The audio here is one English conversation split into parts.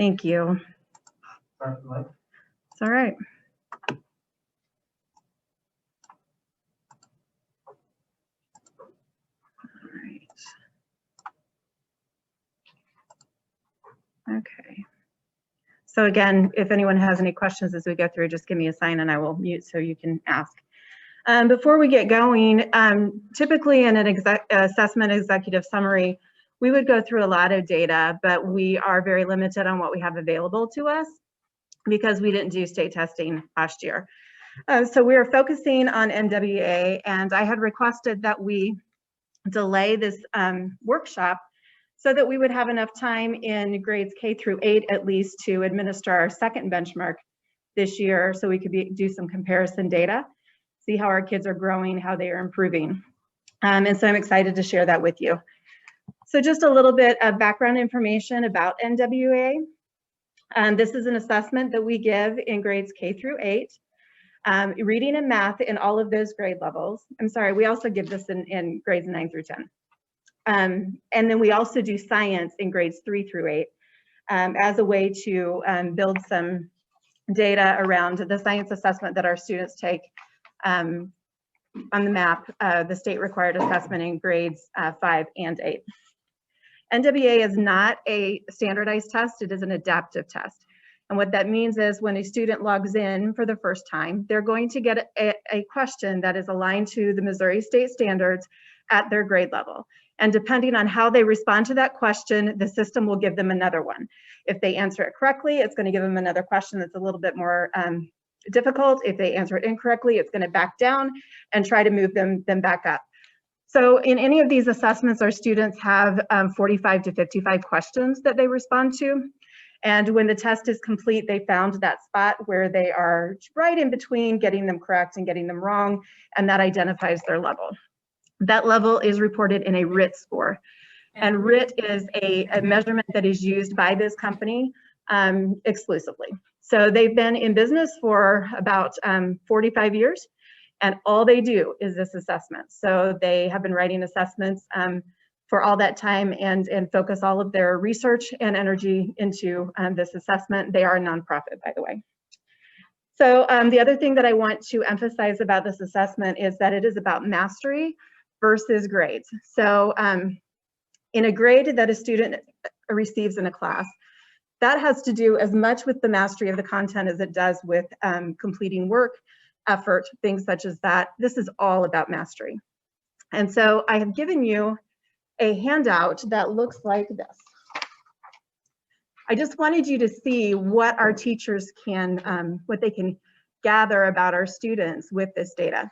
Thank you. It's all right. Okay. So again, if anyone has any questions as we go through, just give me a sign and I will mute so you can ask. Before we get going, typically in an assessment executive summary, we would go through a lot of data, but we are very limited on what we have available to us because we didn't do state testing last year. So we are focusing on NWA, and I had requested that we delay this workshop so that we would have enough time in grades K through 8 at least to administer our second benchmark this year, so we could do some comparison data, see how our kids are growing, how they are improving. And so I'm excited to share that with you. So just a little bit of background information about NWA. This is an assessment that we give in grades K through 8. Reading and math in all of those grade levels. I'm sorry, we also give this in grades 9 through 10. And then we also do science in grades 3 through 8 as a way to build some data around the science assessment that our students take on the MAP, the state required assessment in grades 5 and 8. NWA is not a standardized test, it is an adaptive test. And what that means is when a student logs in for the first time, they're going to get a question that is aligned to the Missouri state standards at their grade level. And depending on how they respond to that question, the system will give them another one. If they answer it correctly, it's going to give them another question that's a little bit more difficult. If they answer it incorrectly, it's going to back down and try to move them back up. So in any of these assessments, our students have 45 to 55 questions that they respond to. And when the test is complete, they found that spot where they are right in between getting them correct and getting them wrong, and that identifies their level. That level is reported in a Writ Score. And Writ is a measurement that is used by this company exclusively. So they've been in business for about 45 years, and all they do is this assessment. So they have been writing assessments for all that time and focus all of their research and energy into this assessment. They are a nonprofit, by the way. So the other thing that I want to emphasize about this assessment is that it is about mastery versus grades. So in a grade that a student receives in a class, that has to do as much with the mastery of the content as it does with completing work, effort, things such as that. This is all about mastery. And so I have given you a handout that looks like this. I just wanted you to see what our teachers can, what they can gather about our students with this data.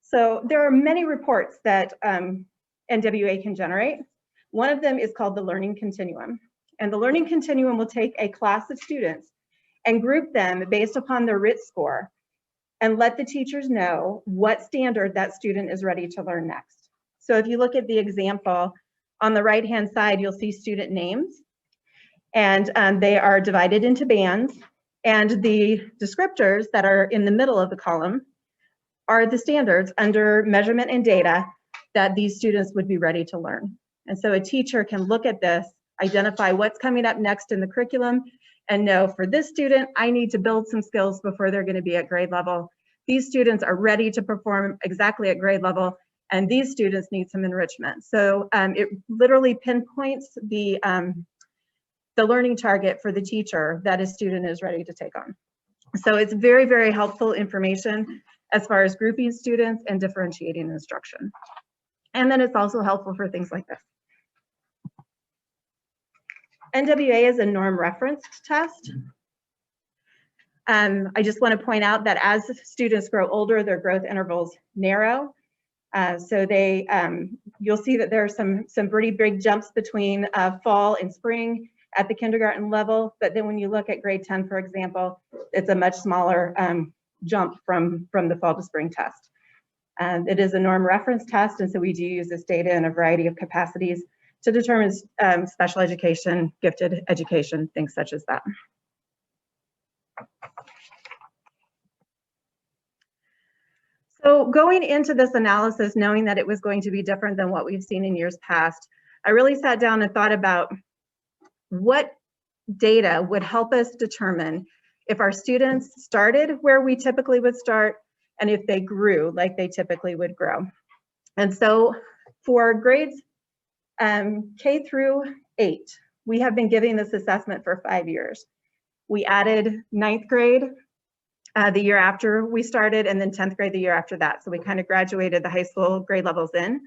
So there are many reports that NWA can generate. One of them is called the Learning Continuum. And the Learning Continuum will take a class of students and group them based upon their Writ Score and let the teachers know what standard that student is ready to learn next. So if you look at the example, on the right-hand side, you'll see student names, and they are divided into bands, and the descriptors that are in the middle of the column are the standards under measurement and data that these students would be ready to learn. And so a teacher can look at this, identify what's coming up next in the curriculum, and know for this student, I need to build some skills before they're going to be at grade level. These students are ready to perform exactly at grade level, and these students need some enrichment. So it literally pinpoints the learning target for the teacher that a student is ready to take on. So it's very, very helpful information as far as grouping students and differentiating instruction. And then it's also helpful for things like this. NWA is a norm referenced test. I just want to point out that as students grow older, their growth intervals narrow. So you'll see that there are some pretty big jumps between fall and spring at the kindergarten level, but then when you look at grade 10, for example, it's a much smaller jump from the fall to spring test. It is a norm reference test, and so we do use this data in a variety of capacities to determine special education, gifted education, things such as that. So going into this analysis, knowing that it was going to be different than what we've seen in years past, I really sat down and thought about what data would help us determine if our students started where we typically would start and if they grew like they typically would grow. And so for grades K through 8, we have been giving this assessment for 5 years. We added 9th grade the year after we started, and then 10th grade the year after that. So we kind of graduated the high school grade levels in.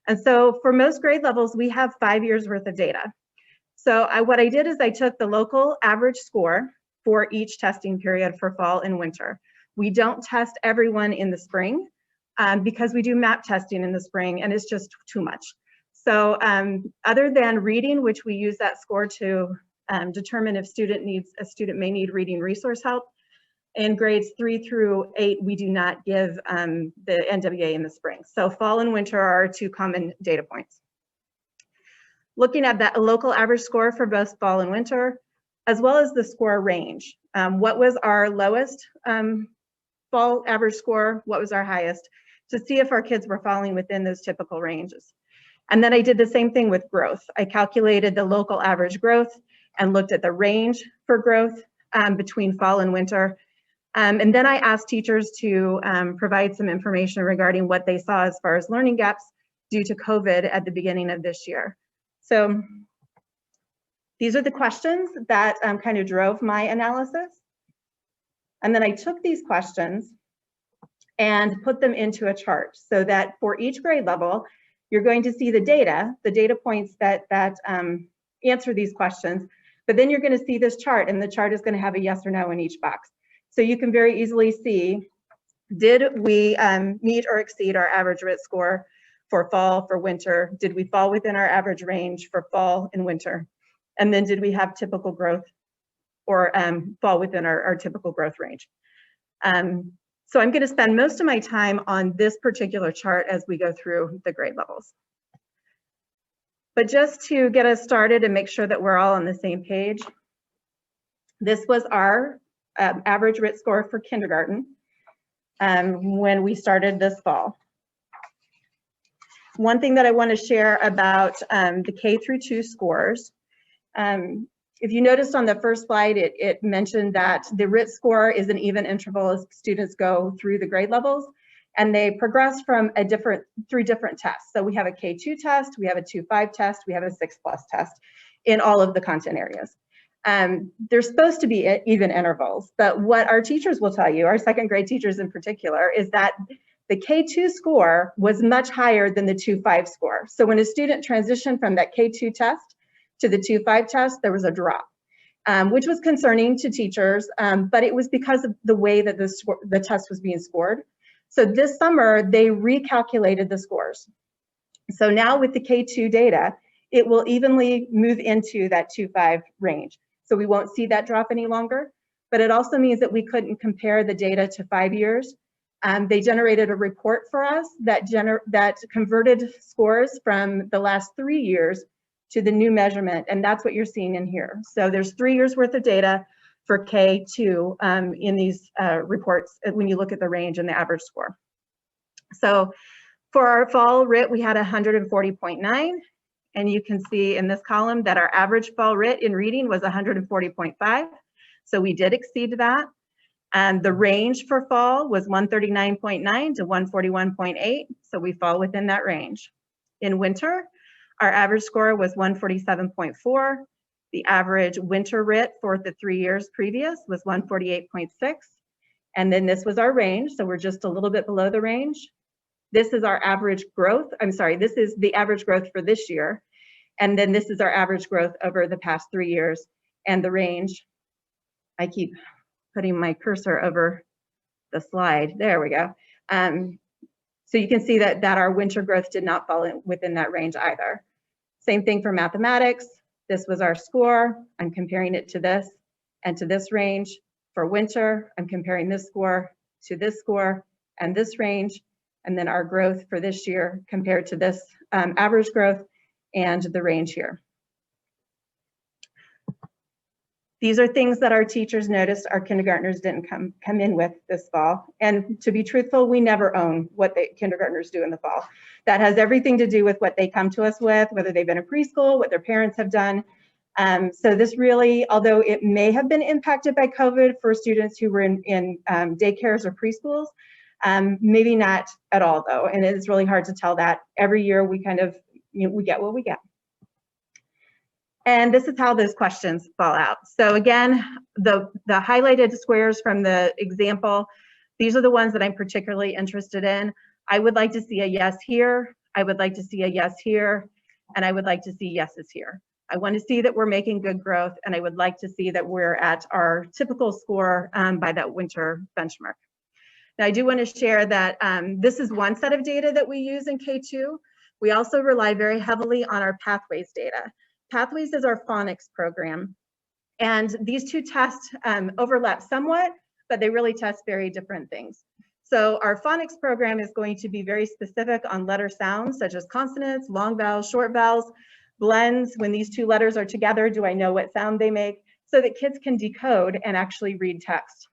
And so for most grade levels, we have 5 years worth of data. So what I did is I took the local average score for each testing period for fall and winter. We don't test everyone in the spring because we do map testing in the spring and it's just too much. So other than reading, which we use that score to determine if a student may need reading resource help, in grades 3 through 8, we do not give the NWA in the spring. So fall and winter are our 2 common data points. Looking at that local average score for both fall and winter, as well as the score range. What was our lowest fall average score? What was our highest? To see if our kids were falling within those typical ranges. And then I did the same thing with growth. I calculated the local average growth and looked at the range for growth between fall and winter. And then I asked teachers to provide some information regarding what they saw as far as learning gaps due to COVID at the beginning of this year. So these are the questions that kind of drove my analysis. And then I took these questions and put them into a chart so that for each grade level, you're going to see the data points that answer these questions, but then you're going to see this chart, and the chart is going to have a yes or no in each box. So you can very easily see, did we meet or exceed our average Writ score for fall, for winter? Did we fall within our average range for fall and winter? And then did we have typical growth or fall within our typical growth range? So I'm going to spend most of my time on this particular chart as we go through the grade levels. But just to get us started and make sure that we're all on the same page, this was our average Writ score for kindergarten when we started this fall. One thing that I want to share about the K through 2 scores, if you noticed on the first slide, it mentioned that the Writ score is an even interval as students go through the grade levels, and they progress from through different tests. So we have a K2 test, we have a 2-5 test, we have a 6+ test in all of the content areas. They're supposed to be even intervals, but what our teachers will tell you, our second grade teachers in particular, is that the K2 score was much higher than the 2-5 score. So when a student transitioned from that K2 test to the 2-5 test, there was a drop, which was concerning to teachers, but it was because of the way that the test was being scored. So this summer, they recalculated the scores. So now with the K2 data, it will evenly move into that 2-5 range. So we won't see that drop any longer, but it also means that we couldn't compare the data to 5 years. They generated a report for us that converted scores from the last 3 years to the new measurement, and that's what you're seeing in here. So there's 3 years worth of data for K2 in these reports when you look at the range and the average score. So for our fall Writ, we had 140.9, and you can see in this column that our average fall Writ in reading was 140.5, so we did exceed that. And the range for fall was 139.9 to 141.8, so we fall within that range. In winter, our average score was 147.4. The average winter Writ for the 3 years previous was 148.6. And then this was our range, so we're just a little bit below the range. This is our average growth. I'm sorry, this is the average growth for this year. And then this is our average growth over the past 3 years. And the range, I keep putting my cursor over the slide. There we go. So you can see that our winter growth did not fall within that range either. Same thing for mathematics. This was our score. I'm comparing it to this and to this range. For winter, I'm comparing this score to this score and this range. And then our growth for this year compared to this average growth and the range here. These are things that our teachers noticed our kindergartners didn't come in with this fall. And to be truthful, we never own what the kindergartners do in the fall. That has everything to do with what they come to us with, whether they've been in preschool, what their parents have done. So this really, although it may have been impacted by COVID for students who were in daycares or preschools, maybe not at all though. And it is really hard to tell that. Every year we kind of, we get what we get. And this is how those questions fall out. So again, the highlighted squares from the example, these are the ones that I'm particularly interested in. I would like to see a yes here. I would like to see a yes here. And I would like to see yeses here. I want to see that we're making good growth, and I would like to see that we're at our typical score by that winter benchmark. Now, I do want to share that this is one set of data that we use in K2. We also rely very heavily on our Pathways data. Pathways is our Phonics program, and these two tests overlap somewhat, but they really test very different things. So our Phonics program is going to be very specific on letter sounds, such as consonants, long vowels, short vowels, blends. When these two letters are together, do I know what sound they make? So that kids can decode and actually read text.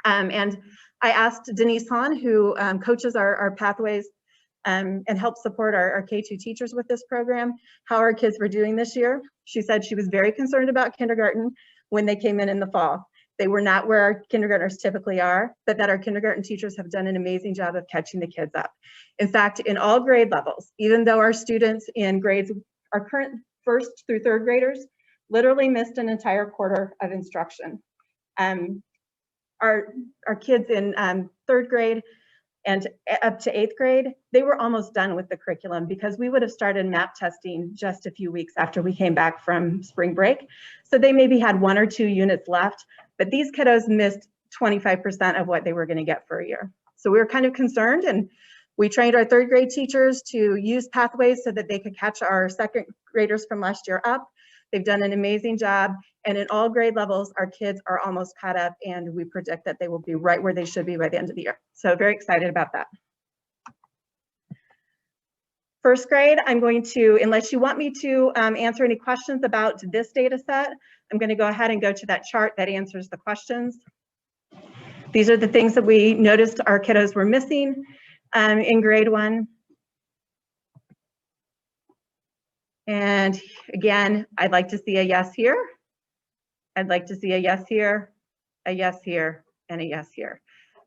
And I asked Denise Hahn, who coaches our Pathways and helps support our K2 teachers with this program, how our kids were doing this year. She said she was very concerned about kindergarten when they came in the fall. They were not where our kindergartners typically are, but that our kindergarten teachers have done an amazing job of catching the kids up. In fact, in all grade levels, even though our students in grades, our current first through third graders, literally missed an entire quarter of instruction. Our kids in third grade and up to 8th grade, they were almost done with the curriculum because we would have started map testing just a few weeks after we came back from spring break. So they maybe had 1 or 2 units left, but these kiddos missed 25% of what they were going to get for a year. So we were kind of concerned, and we trained our 3rd grade teachers to use Pathways so that they could catch our 2nd graders from last year up. They've done an amazing job, and in all grade levels, our kids are almost caught up, and we predict that they will be right where they should be by the end of the year. So very excited about that. 1st grade, I'm going to, unless you want me to answer any questions about this data set, I'm going to go ahead and go to that chart that answers the questions. These are the things that we noticed our kiddos were missing in grade 1. And again, I'd like to see a yes here. I'd like to see a yes here, a yes here, and a yes here.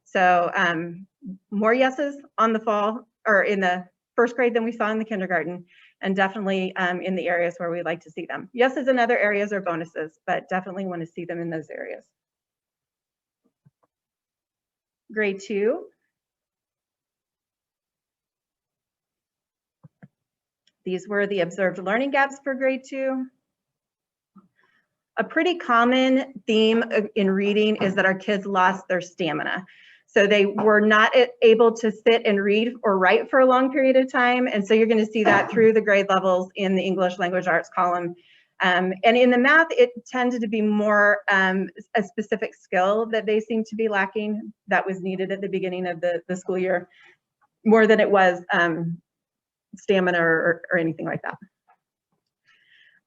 So more yeses on the fall or in the 1st grade than we saw in the kindergarten, and definitely in the areas where we like to see them. Yeses in other areas are bonuses, but definitely want to see them in those areas. Grade 2. These were the observed learning gaps for grade 2. A pretty common theme in reading is that our kids lost their stamina. So they were not able to sit and read or write for a long period of time. And so you're going to see that through the grade levels in the English language arts column. And in the math, it tended to be more a specific skill that they seemed to be lacking that was needed at the beginning of the school year, more than it was stamina or anything like that.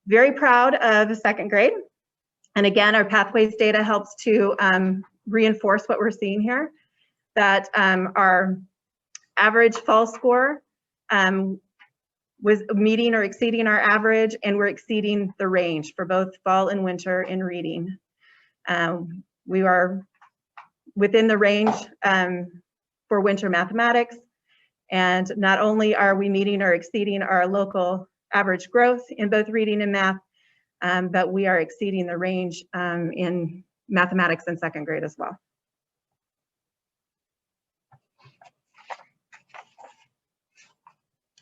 Very proud of 2nd grade. And again, our Pathways data helps to reinforce what we're seeing here, that our average fall score was meeting or exceeding our average, and we're exceeding the range for both fall and winter in reading. We are within the range for winter mathematics. And not only are we meeting or exceeding our local average growth in both reading and math, but we are exceeding the range in mathematics in 2nd grade as well.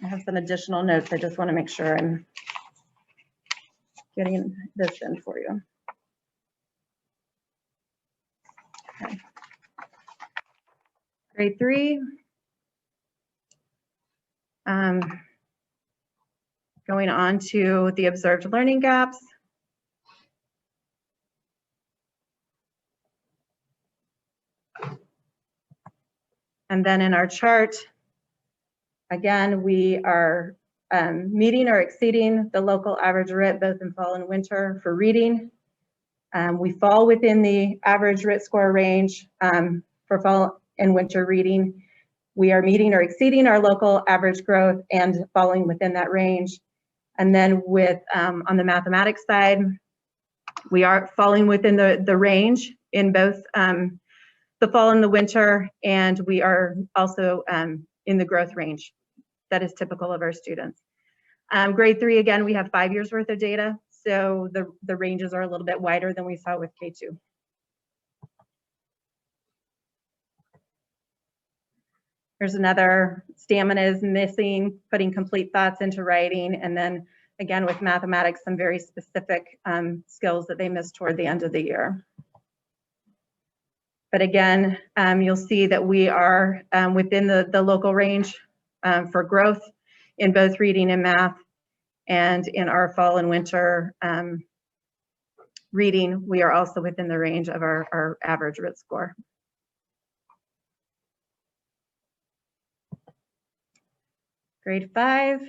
I have some additional notes. I just want to make sure I'm getting this in for you. Okay. Grade 3. Going on to the observed learning gaps. And then in our chart, again, we are meeting or exceeding the local average RIT both in fall and winter for reading. We fall within the average RIT score range for fall and winter reading. We are meeting or exceeding our local average growth and falling within that range And then with on the mathematics side, we are falling within the range in both the fall and the winter, and we are also in the growth range that is typical of our students. Grade 3, again, we have 5 years worth of data, so the ranges are a little bit wider than we saw with K2. There's another, stamina is missing, putting complete thoughts into writing, and then again with mathematics, some very specific skills that they missed toward the end of the year. But again, you'll see that we are within the local range for growth in both reading and math, and in our fall and winter reading, we are also within the range of our average Writ Score. Grade 5.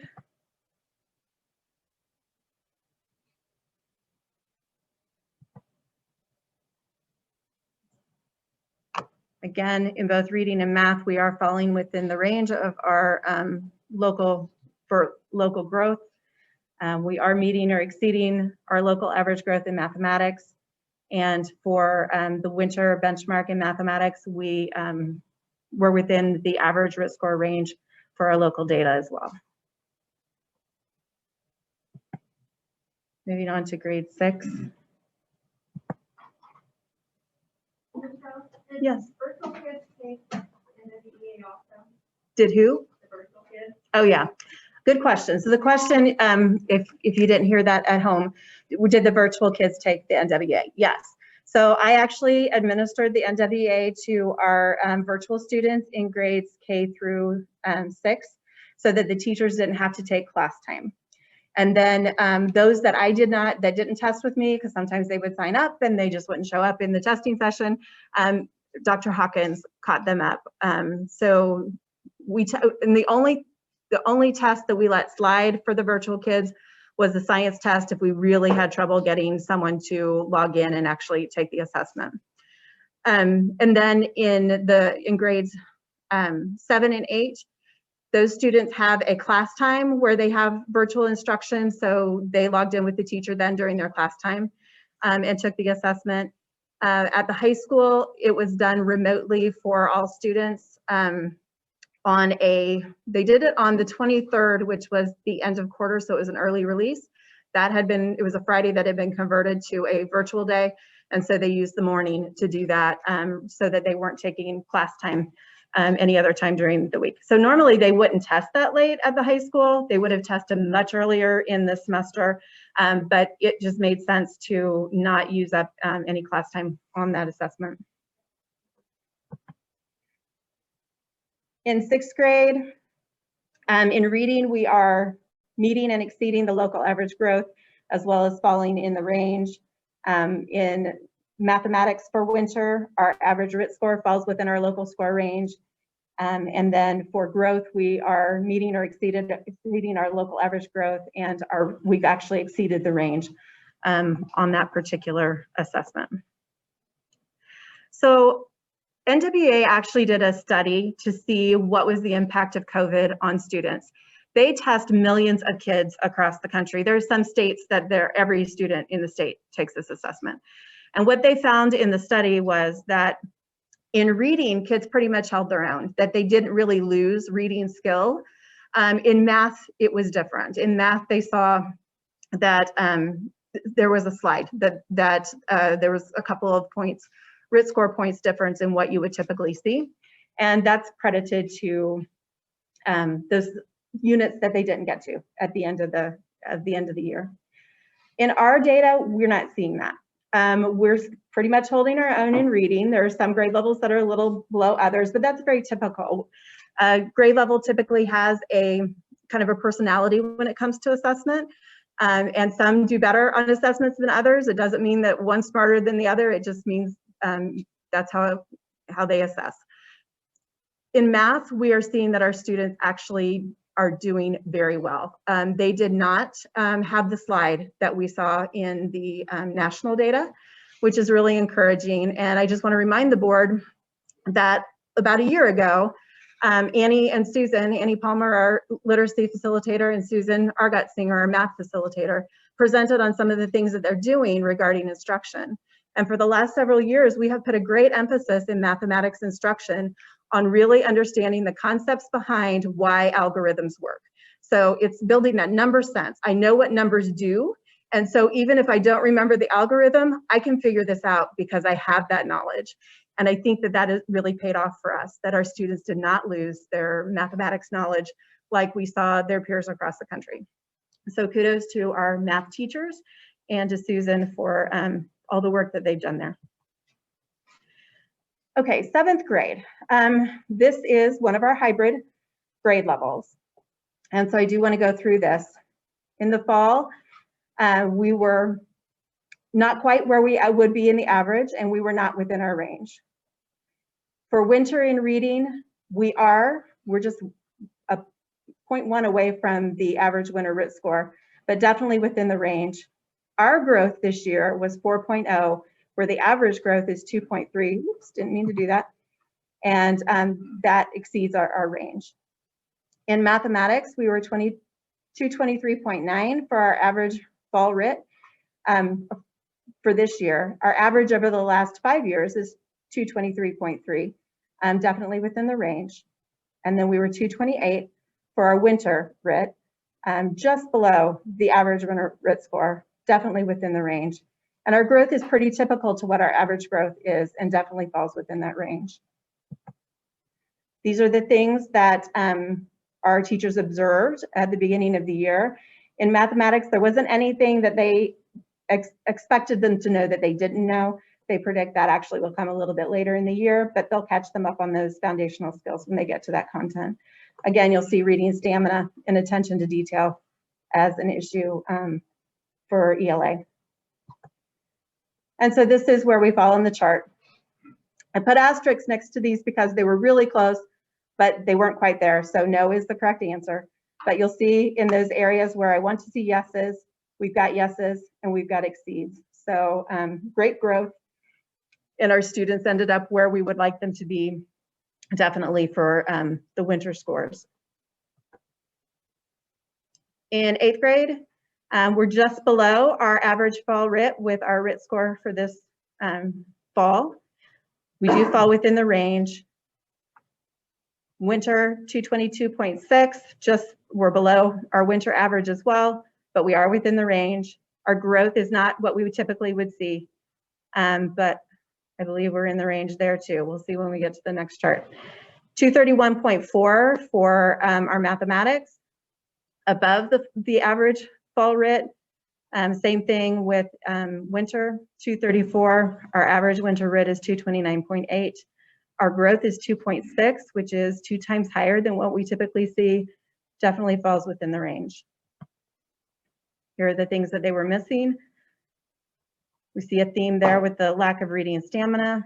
Again, in both reading and math, we are falling within the range of our local growth. We are meeting or exceeding our local average growth in mathematics. And for the winter benchmark in mathematics, we're within the average Writ Score range for our local data as well. Moving on to grade 6. Yes. Virtual kids take NWEA also. Did who? The virtual kids. Oh yeah, good question. So the question, if you didn't hear that at home, did the virtual kids take the NWEA? Yes. So I actually administered the NWEA to our virtual students in grades K through 6, so that the teachers didn't have to take class time. And then those that that didn't test with me, because sometimes they would sign up and they just wouldn't show up in the testing session, Dr. Hawkins caught them up. So and the only test that we let slide for the virtual kids was the science test if we really had trouble getting someone to log in and actually take the assessment. And then in grades 7 and 8, those students have a class time where they have virtual instruction, so they logged in with the teacher then during their class time and took the assessment. At the high school, it was done remotely for all students they did it on the 23rd, which was the end of quarter, so it was an early release. It was a Friday that had been converted to a virtual day, and so they used the morning to do that so that they weren't taking class time any other time during the week. So normally they wouldn't test that late at the high school. They would have tested much earlier in the semester, but it just made sense to not use up any class time on that assessment. In 6th grade, in reading, we are meeting and exceeding the local average growth, as well as falling in the range. In mathematics for winter, our average Writ Score falls within our local score range. And then for growth, we are meeting or exceeding our local average growth, and we've actually exceeded the range on that particular assessment. So NWEA actually did a study to see what was the impact of COVID on students. They test millions of kids across the country. There are some states that every student in the state takes this assessment. And what they found in the study was that in reading, kids pretty much held their own, that they didn't really lose reading skill. In math, it was different. In math, they saw that there was a slide, that there was a couple of points, Writ Score points difference in what you would typically see. And that's credited to those units that they didn't get to at the end of the year. In our data, we're not seeing that. We're pretty much holding our own in reading. There are some grade levels that are a little below others, but that's very typical. Grade level typically has a kind of a personality when it comes to assessment, and some do better on assessments than others. It doesn't mean that one's smarter than the other. It just means that's how they assess. In math, we are seeing that our students actually are doing very well. They did not have the slide that we saw in the national data, which is really encouraging. And I just want to remind the board that about a year ago, Annie and Susan, Annie Palmer, our literacy facilitator, and Susan Argotsinger, our math facilitator, presented on some of the things that they're doing regarding instruction. And for the last several years, we have put a great emphasis in mathematics instruction on really understanding the concepts behind why algorithms work. So it's building that number sense. I know what numbers do. And so even if I don't remember the algorithm, I can figure this out because I have that knowledge. And I think that that has really paid off for us, that our students did not lose their mathematics knowledge like we saw their peers across the country. So kudos to our math teachers and to Susan for all the work that they've done there. Okay, 7th grade. This is one of our hybrid grade levels. And so I do want to go through this. In the fall, we were not quite where we would be in the average, and we were not within our range. For winter in reading, we're just a 0.1 away from the average winter Writ Score, but definitely within the range. Our growth this year was 4.0, where the average growth is 2.3. Oops, didn't mean to do that. And that exceeds our range. In mathematics, we were 223.9 for our average fall Writ for this year. Our average over the last 5 years is 223.3, definitely within the range. And then we were 228 for our winter Writ, just below the average winter Writ Score, definitely within the range. And our growth is pretty typical to what our average growth is and definitely falls within that range. These are the things that our teachers observed at the beginning of the year. In mathematics, there wasn't anything that they expected them to know that they didn't know. They predict that actually will come a little bit later in the year, but they'll catch them up on those foundational skills when they get to that content. Again, you'll see reading stamina and attention to detail as an issue for ELA. And so this is where we fall on the chart. I put asterisks next to these because they were really close, but they weren't quite there. So no is the correct answer. But you'll see in those areas where I want to see yeses, we've got yeses and we've got exceeds. So great growth. And our students ended up where we would like them to be, definitely for the winter scores. In 8th grade, we're just below our average fall Writ with our Writ Score for this fall. We do fall within the range. Winter 222.6, we're below our winter average as well, but we are within the range. Our growth is not what we typically would see, but I believe we're in the range there too. We'll see when we get to the next chart. 231.4 for our mathematics, above the average fall Writ. Same thing with winter, 234. Our average winter Writ is 229.8. Our growth is 2.6, which is 2 times higher than what we typically see. Definitely falls within the range. Here are the things that they were missing. We see a theme there with the lack of reading stamina.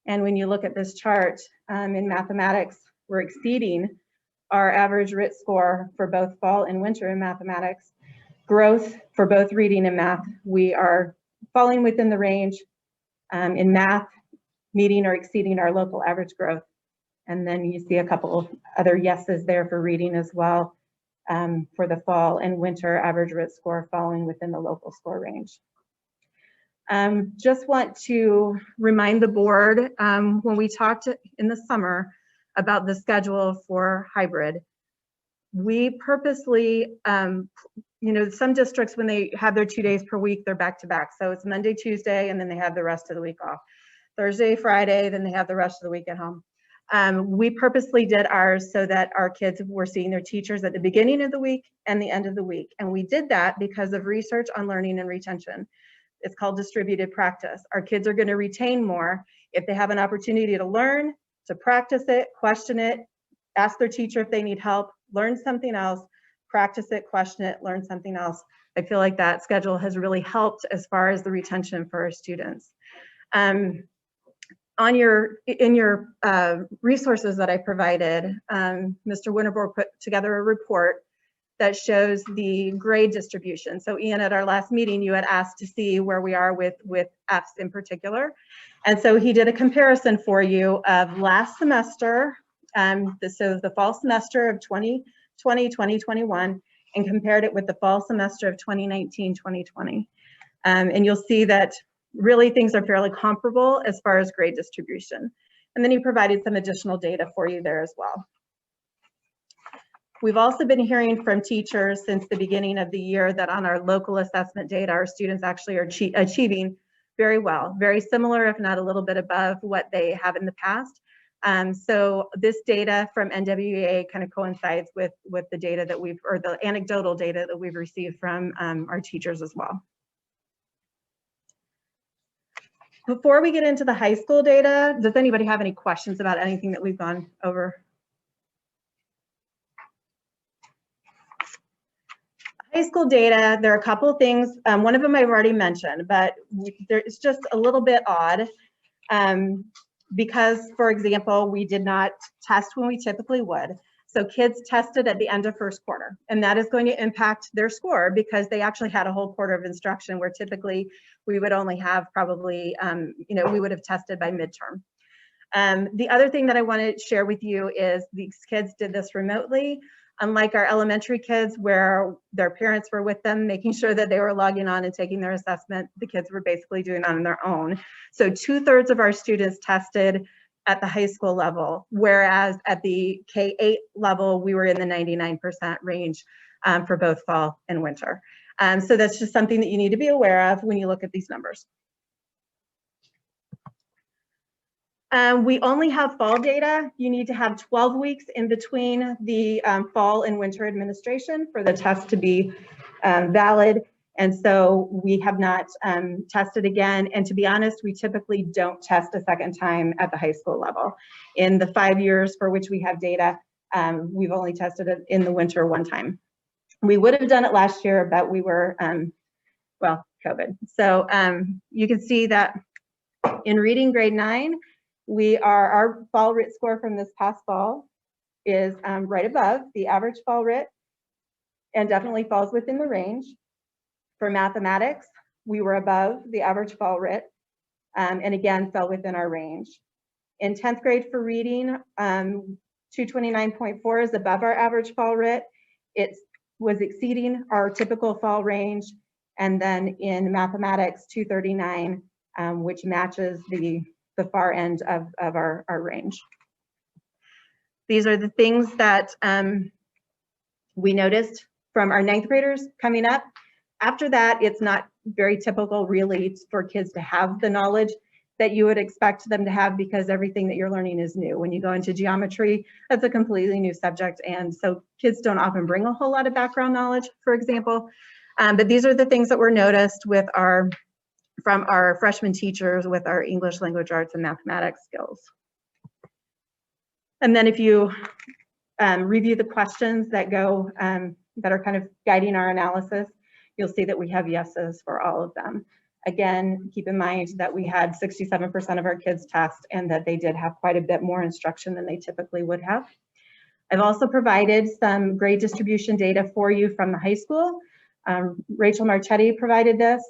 And when you look at this chart in mathematics, we're exceeding our average Writ Score for both fall and winter in mathematics. Growth for both reading and math, we are falling within the range. In math, meeting or exceeding our local average growth. And then you see a couple of other yeses there for reading as well for the fall and winter average Writ Score falling within the local score range. Just want to remind the board when we talked in the summer about the schedule for hybrid, we purposely, some districts when they have their 2 days per week, they're back to back. So it's Monday, Tuesday, and then they have the rest of the week off. Thursday, Friday, then they have the rest of the week at home. We purposely did ours so that our kids were seeing their teachers at the beginning of the week and the end of the week. And we did that because of research on learning and retention. It's called distributed practice. Our kids are going to retain more if they have an opportunity to learn, to practice it, question it, ask their teacher if they need help, learn something else, practice it, question it, learn something else. I feel like that schedule has really helped as far as the retention for our students. In your resources that I provided, Mr. Winterborg put together a report that shows the grade distribution. So Ian, at our last meeting, you had asked to see where we are with Fs in particular. And so he did a comparison for you of last semester, so the fall semester of 2020, 2021, and compared it with the fall semester of 2019, 2020. And you'll see that really things are fairly comparable as far as grade distribution. And then he provided some additional data for you there as well. We've also been hearing from teachers since the beginning of the year that on our local assessment data, our students actually are achieving very well, very similar, if not a little bit above what they have in the past. So this data from NWEA kind of coincides with the data that or the anecdotal data that we've received from our teachers as well. Before we get into the high school data, does anybody have any questions about anything that we've gone over? High school data, there are a couple of things. One of them I've already mentioned, but it's just a little bit odd because, for example, we did not test when we typically would. So kids tested at the end of first quarter, and that is going to impact their score because they actually had a whole quarter of instruction where typically we would only have probably, we would have tested by midterm. The other thing that I want to share with you is these kids did this remotely. Unlike our elementary kids where their parents were with them, making sure that they were logging on and taking their assessment, the kids were basically doing it on their own. So 2/3 of our students tested at the high school level, whereas at the K-8 level, we were in the 99% range for both fall and winter. So that's just something that you need to be aware of when you look at these numbers. We only have fall data. You need to have 12 weeks in between the fall and winter administration for the test to be valid. And so we have not tested again. And to be honest, we typically don't test a second time at the high school level. In the 5 years for which we have data, we've only tested it in the winter one time. We would have done it last year, but we were, COVID. So you can see that in reading grade 9, our fall Writ score from this past fall is right above the average fall Writ and definitely falls within the range. For mathematics, we were above the average fall Writ and again fell within our range. In 10th grade for reading, 229.4 is above our average fall Writ. It was exceeding our typical fall range. And then in mathematics, 239, which matches the far end of our range. These are the things that we noticed from our 9th graders coming up. After that, it's not very typical really for kids to have the knowledge that you would expect them to have because everything that you're learning is new. When you go into geometry, that's a completely new subject. And so kids don't often bring a whole lot of background knowledge, for example. But these are the things that were noticed from our freshman teachers with our English language arts and mathematics skills. And then if you review the questions that go, that are kind of guiding our analysis, you'll see that we have yeses for all of them. Again, keep in mind that we had 67% of our kids test and that they did have quite a bit more instruction than they typically would have. I've also provided some grade distribution data for you from the high school. Rachel Marchetti provided this.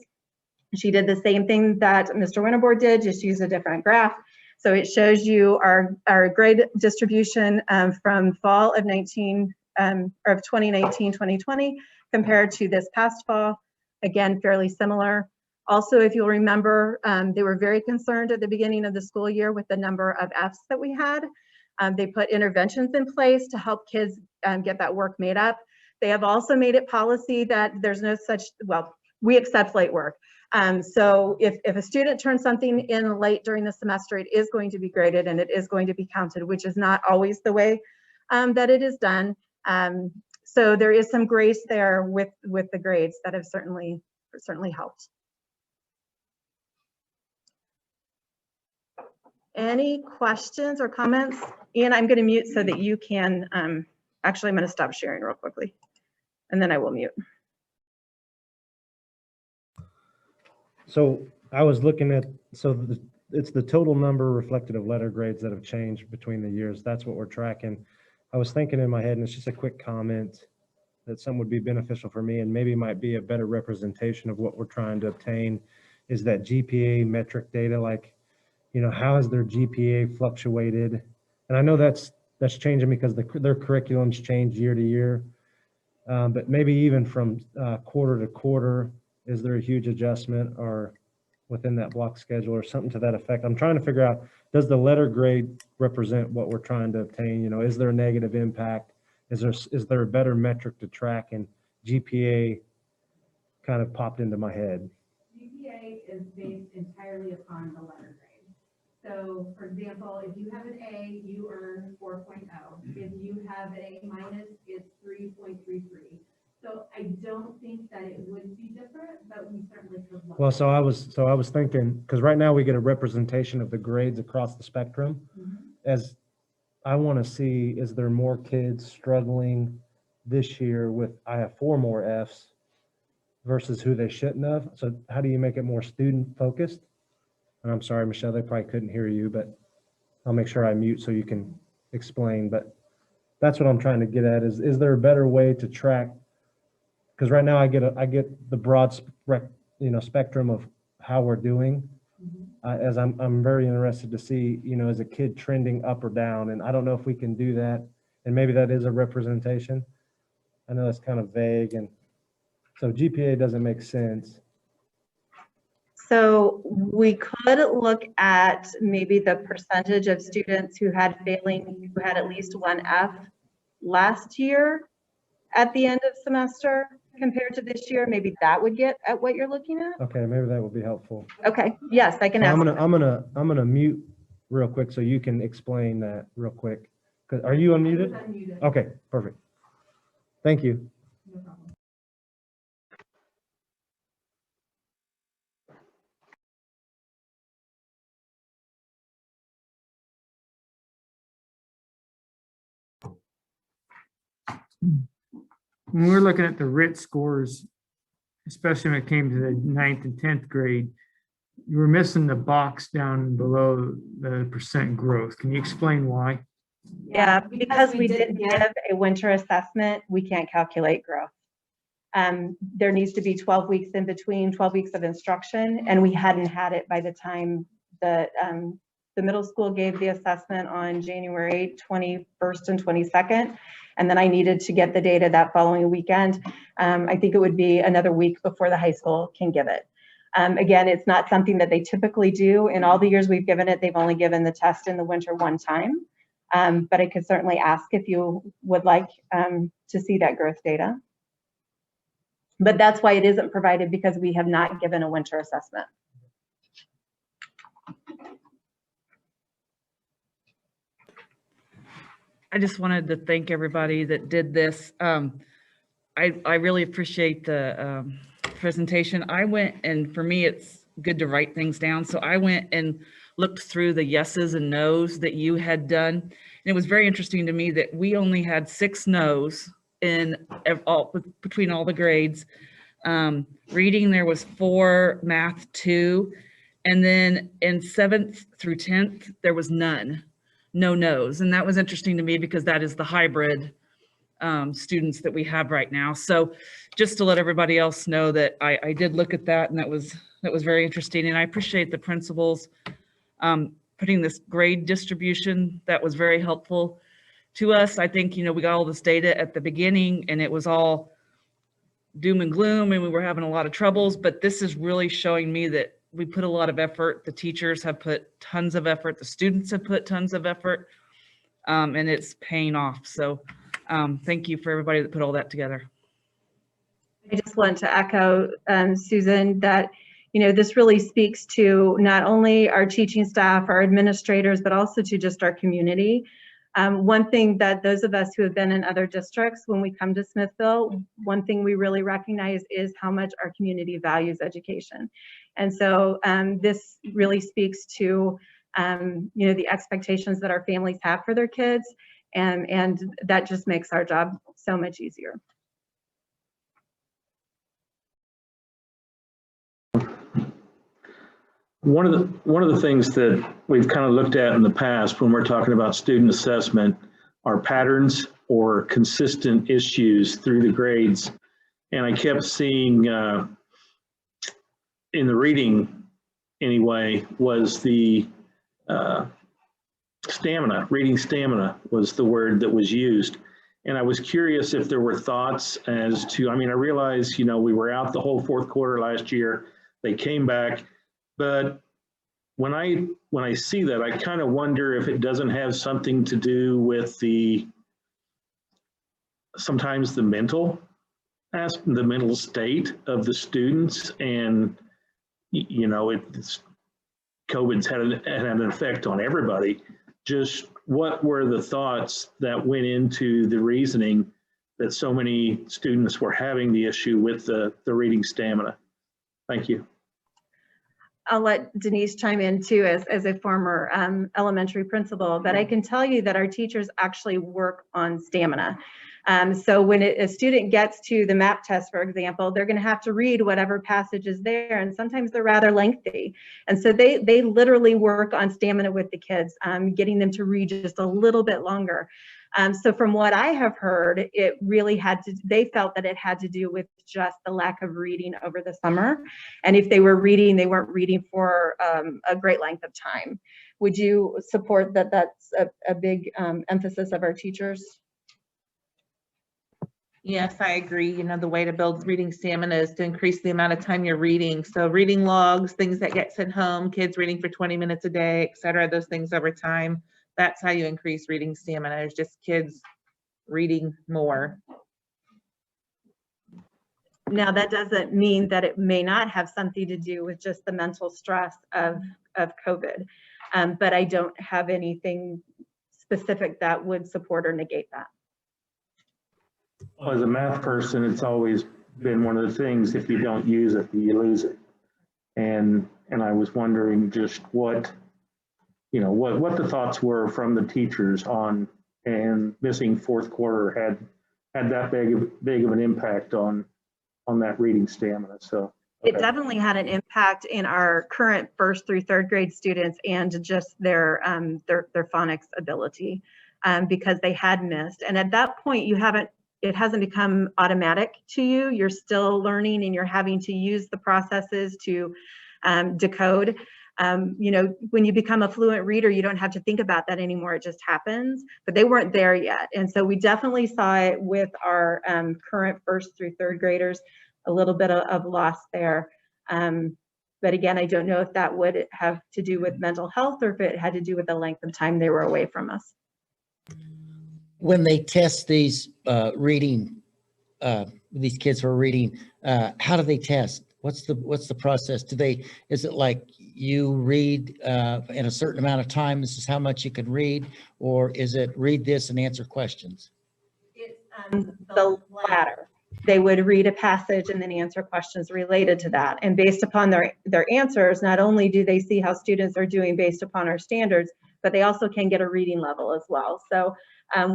She did the same thing that Mr. Winterboard did, just use a different graph. So it shows you our grade distribution from fall of 2019, 2020 compared to this past fall. Again, fairly similar. Also, if you'll remember, they were very concerned at the beginning of the school year with the number of Fs that we had. They put interventions in place to help kids get that work made up. They have also made it policy that there's no such, we accept late work. So if a student turns something in late during the semester, it is going to be graded and it is going to be counted, which is not always the way that it is done. So there is some grace there with the grades that have certainly helped. Any questions or comments? Ian, I'm going to mute so that you can, actually, I'm going to stop sharing real quickly and then I will mute. So I was looking at, it's the total number reflected of letter grades that have changed between the years. That's what we're tracking. I was thinking in my head, and it's just a quick comment. that some would be beneficial for me and maybe might be a better representation of what we're trying to obtain is that GPA metric data, like, you know, how has their GPA fluctuated? And I know that's changing because their curriculums change year to year. But maybe even from quarter to quarter, is there a huge adjustment or within that block schedule or something to that effect? I'm trying to figure out, does the letter grade represent what we're trying to obtain? You know, is there a negative impact? Is there a better metric to track? And GPA kind of popped into my head. GPA is based entirely upon the letter grade. So, for example, if you have an A, you earn 4.0. If you have an A minus, it's 3.33. So I don't think that it would be different, but we certainly could look. Well, so I was thinking, because right now we get a representation of the grades across the spectrum. As I want to see, is there more kids struggling this year with, I have 4 more Fs versus who they shouldn't have? So how do you make it more student focused? And I'm sorry, Michelle, they probably couldn't hear you, but I'll make sure I mute so you can explain. But that's what I'm trying to get at is there a better way to track? Because right now I get the broad spectrum of how we're doing. As I'm very interested to see, you know, is a kid trending up or down? And I don't know if we can do that. And maybe that is a representation. I know it's kind of vague. And so GPA doesn't make sense. So we could look at maybe the percentage of students who had at least 1 F last year at the end of semester compared to this year. Maybe that would get at what you're looking at. Okay, maybe that would be helpful. Okay, yes, I can So ask. I'm gonna mute real quick so you can explain that real quick. Are you unmuted? Unmuted. Okay, perfect. Thank you. No problem. When we're looking at the Writ scores, especially when it came to the 9th and 10th grade, you were missing the box down below the percent growth. Can you explain why? Yeah, because we didn't give a winter assessment, we can't calculate growth. There needs to be 12 weeks in between, 12 weeks of instruction, and we hadn't had it by the time the middle school gave the assessment on January 21st and 22nd. And then I needed to get the data that following weekend. I think it would be another week before the high school can give it. Again, it's not something that they typically do. In all the years we've given it, they've only given the test in the winter 1 time. But I could certainly ask if you would like to see that growth data. But that's why it isn't provided, because we have not given a winter assessment. I just wanted to thank everybody that did this. I really appreciate the presentation. I went, and for me, it's good to write things down. So I went and looked through the yeses and nos that you had done. And it was very interesting to me that we only had 6 nos between all the grades. Reading, there was 4, math 2. And then in 7th through 10th, there was none. No nos. And that was interesting to me because that is the hybrid students that we have right now. So just to let everybody else know that I did look at that, and that was very interesting. And I appreciate the principals putting this grade distribution. That was very helpful to us. I think, you know, we got all this data at the beginning and it was all doom and gloom and we were having a lot of troubles, but this is really showing me that we put a lot of effort. The teachers have put tons of effort. The students have put tons of effort, and it's paying off. So thank you for everybody that put all that together. I just want to echo, Susan, that, you know, this really speaks to not only our teaching staff, our administrators, but also to just our community. One thing that those of us who have been in other districts, when we come to Smithville, one thing we really recognize is how much our community values education. And so this really speaks to, you know, the expectations that our families have for their kids. And that just makes our job so much easier. One of the things that we've kind of looked at in the past when we're talking about student assessment are patterns or consistent issues through the grades. And I kept seeing in the reading anyway, was the stamina. Reading stamina was the word that was used. And I was curious if there were thoughts as to, I mean, I realized, you know, we were out the whole fourth quarter last year. They came back, but when I see that, I kind of wonder if it doesn't have something to do with sometimes the mental state of the students. And, you know, COVID's had an effect on everybody. Just what were the thoughts that went into the reasoning that so many students were having the issue with the reading stamina? Thank you. I'll let Denise chime in too as a former elementary principal, but I can tell you that our teachers actually work on stamina. So when a student gets to the MAP test, for example, they're going to have to read whatever passage is there, and sometimes they're rather lengthy. And so they literally work on stamina with the kids, getting them to read just a little bit longer. So from what I have heard, it really they felt that it had to do with just the lack of reading over the summer. And if they were reading, they weren't reading for a great length of time. Would you support that that's a big emphasis of our teachers? Yes, I agree. You know, the way to build reading stamina is to increase the amount of time you're reading. So reading logs, things that get sent home, kids reading for 20 minutes a day, et cetera, those things over time. That's how you increase reading stamina, is just kids reading more. Now, that doesn't mean that it may not have something to do with just the mental stress of COVID, but I don't have anything specific that would support or negate that. Well, as a math person, it's always been one of the things, if you don't use it, you lose it. And I was wondering just what the thoughts were from the teachers on, and missing fourth quarter had that big of an impact on that reading stamina. So okay. It definitely had an impact in our current first through third grade students and just their phonics ability, because they had missed. And at that point, it hasn't become automatic to you. You're still learning and you're having to use the processes to decode. You know, when you become a fluent reader, you don't have to think about that anymore. It just happens, but they weren't there yet. And so we definitely saw it with our current first through third graders, a little bit of loss there. But again, I don't know if that would have to do with mental health or if it had to do with the length of time they were away from us. When they test these reading, these kids who are reading, how do they test? What's the process? Is it like you read in a certain amount of time, this is how much you can read, or is it read this and answer questions? It's the latter. They would read a passage and then answer questions related to that. And based upon their answers, not only do they see how students are doing based upon our standards, but they also can get a reading level as well. So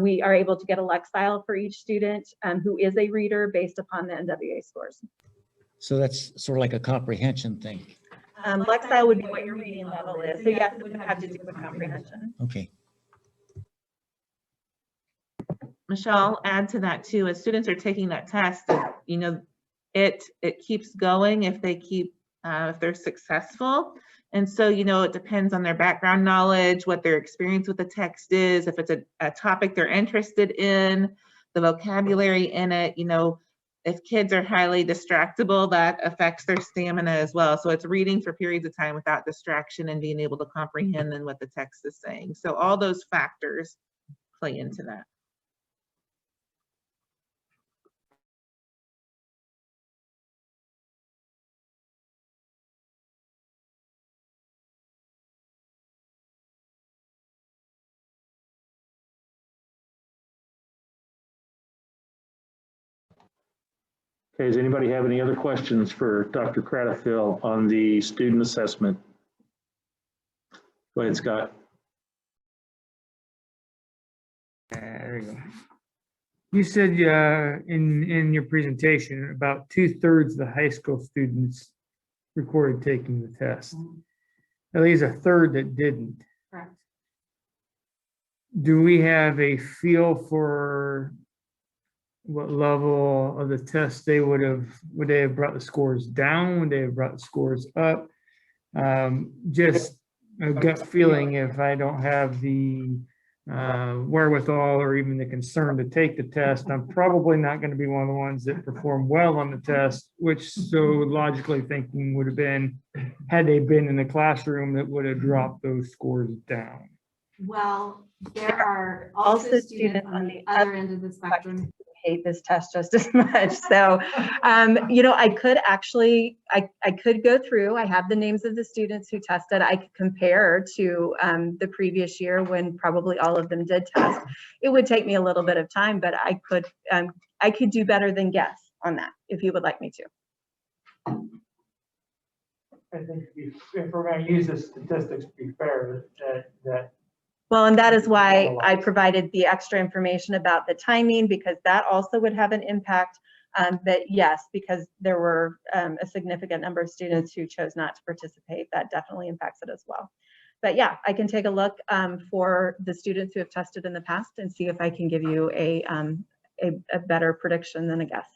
we are able to get a Lexile for each student who is a reader based upon the NWA scores. So that's sort of like a comprehension thing. Lexile would be what your reading level is. So yes, it would have to do with comprehension. Okay. Michelle, I'll add to that too. As students are taking that test, you know, it keeps going if they're successful. And so, you know, it depends on their background knowledge, what their experience with the text is, if it's a topic they're interested in, the vocabulary in it. You know, if kids are highly distractible, that affects their stamina as well. So it's reading for periods of time without distraction and being able to comprehend then what the text is saying. So all those factors play into that. Okay, does anybody have any other questions for Dr. Craddock on the student assessment? Go ahead, Scott. There you go. You said in your presentation about 2/3 of the high school students recorded taking the test. At least a third that didn't. Correct. do we have a feel for what level of the test they would they have brought the scores down? Would they have brought the scores up? Just a gut feeling, if I don't have the wherewithal or even the concern to take the test, I'm probably not going to be one of the ones that perform well on the test, which so logically thinking would have been, had they been in the classroom, that would have dropped those scores down. Well, there are also students on the other end of the spectrum. Hate this test just as much. So, you know, I could actually, I could go through, I have the names of the students who tested. I could compare to the previous year when probably all of them did test. It would take me a little bit of time, but I could do better than guess on that if you would like me to. I think if we're going to use the statistics to be fair, that Well, and that is why I provided the extra information about the timing, because that also would have an impact. But yes, because there were a significant number of students who chose not to participate, that definitely impacts it as well. But yeah, I can take a look for the students who have tested in the past and see if I can give you a better prediction than a guess.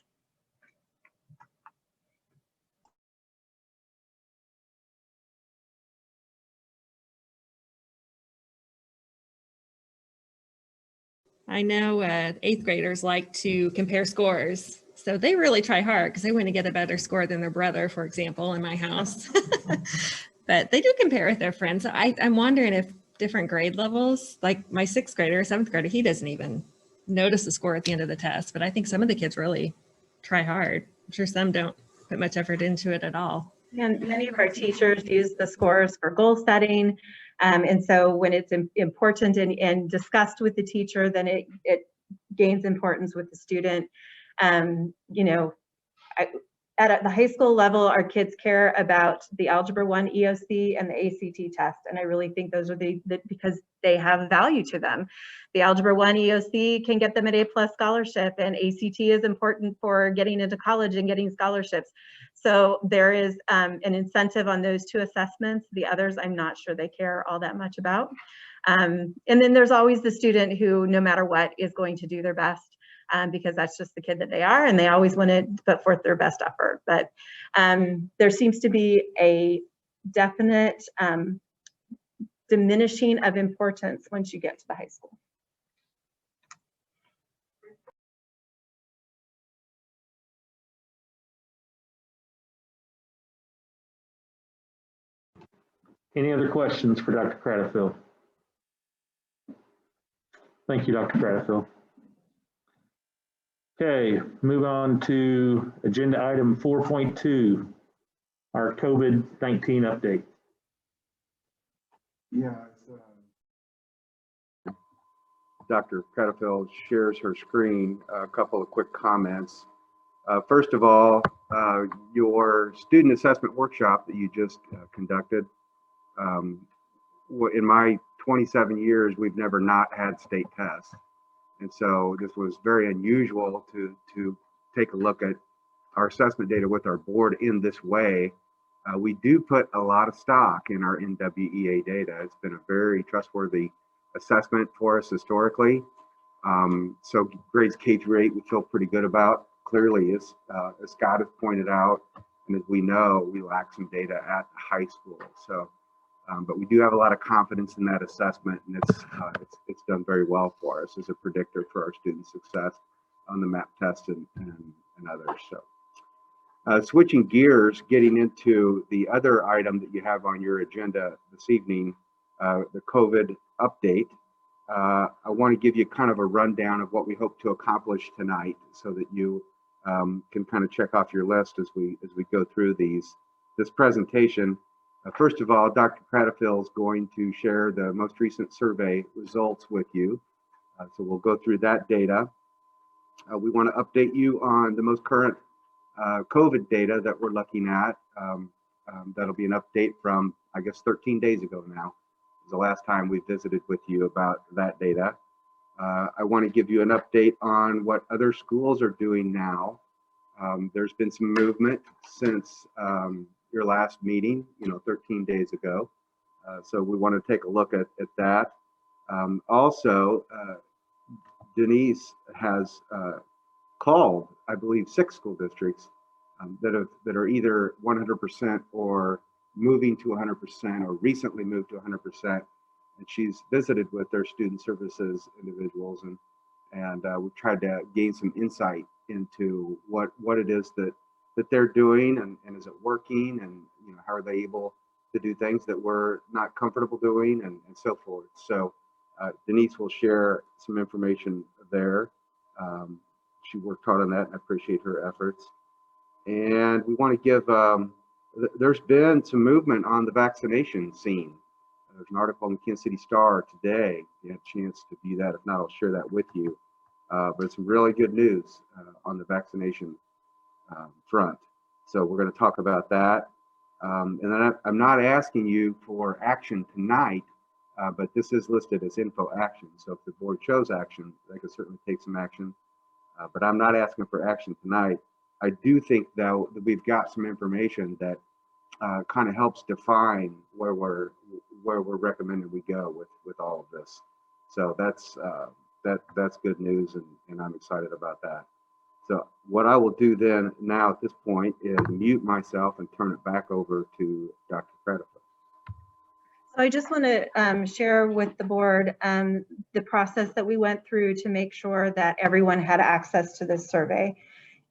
I know 8th graders like to compare scores. So they really try hard because they want to get a better score than their brother, for example, in my house. But they do compare with their friends. So I'm wondering if different grade levels, like my 6th grader, 7th grader, he doesn't even notice the score at the end of the test. But I think some of the kids really try hard. I'm sure some don't put much effort into it at all. And many of our teachers use the scores for goal setting. And so when it's important and discussed with the teacher, then it gains importance with the student. You know, at the high school level, our kids care about the Algebra 1 EOC and the ACT test. And I really think those are because they have value to them. The Algebra 1 EOC can get them an A+ scholarship, and ACT is important for getting into college and getting scholarships. So there is an incentive on those 2 assessments. The others, I'm not sure they care all that much about. And then there's always the student who, no matter what, is going to do their best. Because that's just the kid that they are, and they always want to put forth their best effort. But there seems to be a definite diminishing of importance once you get to the high school. Any other questions for Dr. Cradfield? Thank you, Dr. Cradfield. Okay, move on to agenda item 4.2, our COVID-19 update. Yeah, Dr. Cradfield shares her screen. A couple of quick comments. First of all, your student assessment workshop that you just conducted, in my 27 years, we've never not had state tests. And so this was very unusual to take a look at our assessment data with our board in this way. We do put a lot of stock in our NWEA data. It's been a very trustworthy assessment for us historically. So grades K-8 we feel pretty good about. Clearly, as Scott has pointed out, and as we know, we lack some data at high school. So, but we do have a lot of confidence in that assessment, and it's done very well for us as a predictor for our student success on the MAP test and others. So, switching gears, getting into the other item that you have on your agenda this evening, the COVID update. I want to give you kind of a rundown of what we hope to accomplish tonight, so that you can kind of check off your list as we go through this presentation. First of all, Dr. Cradfield is going to share the most recent survey results with you. So we'll go through that data. We want to update you on the most current COVID data that we're looking at. That'll be an update from, I guess, 13 days ago now. It was the last time we visited with you about that data. I want to give you an update on what other schools are doing now. There's been some movement since your last meeting, 13 days ago. So we want to take a look at that. Also, Denise has called, I believe, 6 school districts that are either 100% or moving to 100% or recently moved to 100%. And she's visited with their student services individuals, and we've tried to gain some insight into what it is that they're doing, and is it working, and how are they able to do things that we're not comfortable doing, and so forth. So Denise will share some information there. She worked hard on that, and I appreciate her efforts. And we want to give, there's been some movement on the vaccination scene. There's an article in the Kansas City Star today. If you had a chance to view that, if not, I'll share that with you. But it's some really good news on the vaccination front. So we're going to talk about that. And then I'm not asking you for action tonight, but this is listed as info action. So if the board chose action, they could certainly take some action. But I'm not asking for action tonight. I do think, though, that we've got some information that kind of helps define where we're recommending we go with all of this. So that's good news, and I'm excited about that. So what I will do then now at this point is mute myself and turn it back over to Dr. Credifer. So I just want to share with the board the process that we went through to make sure that everyone had access to this survey.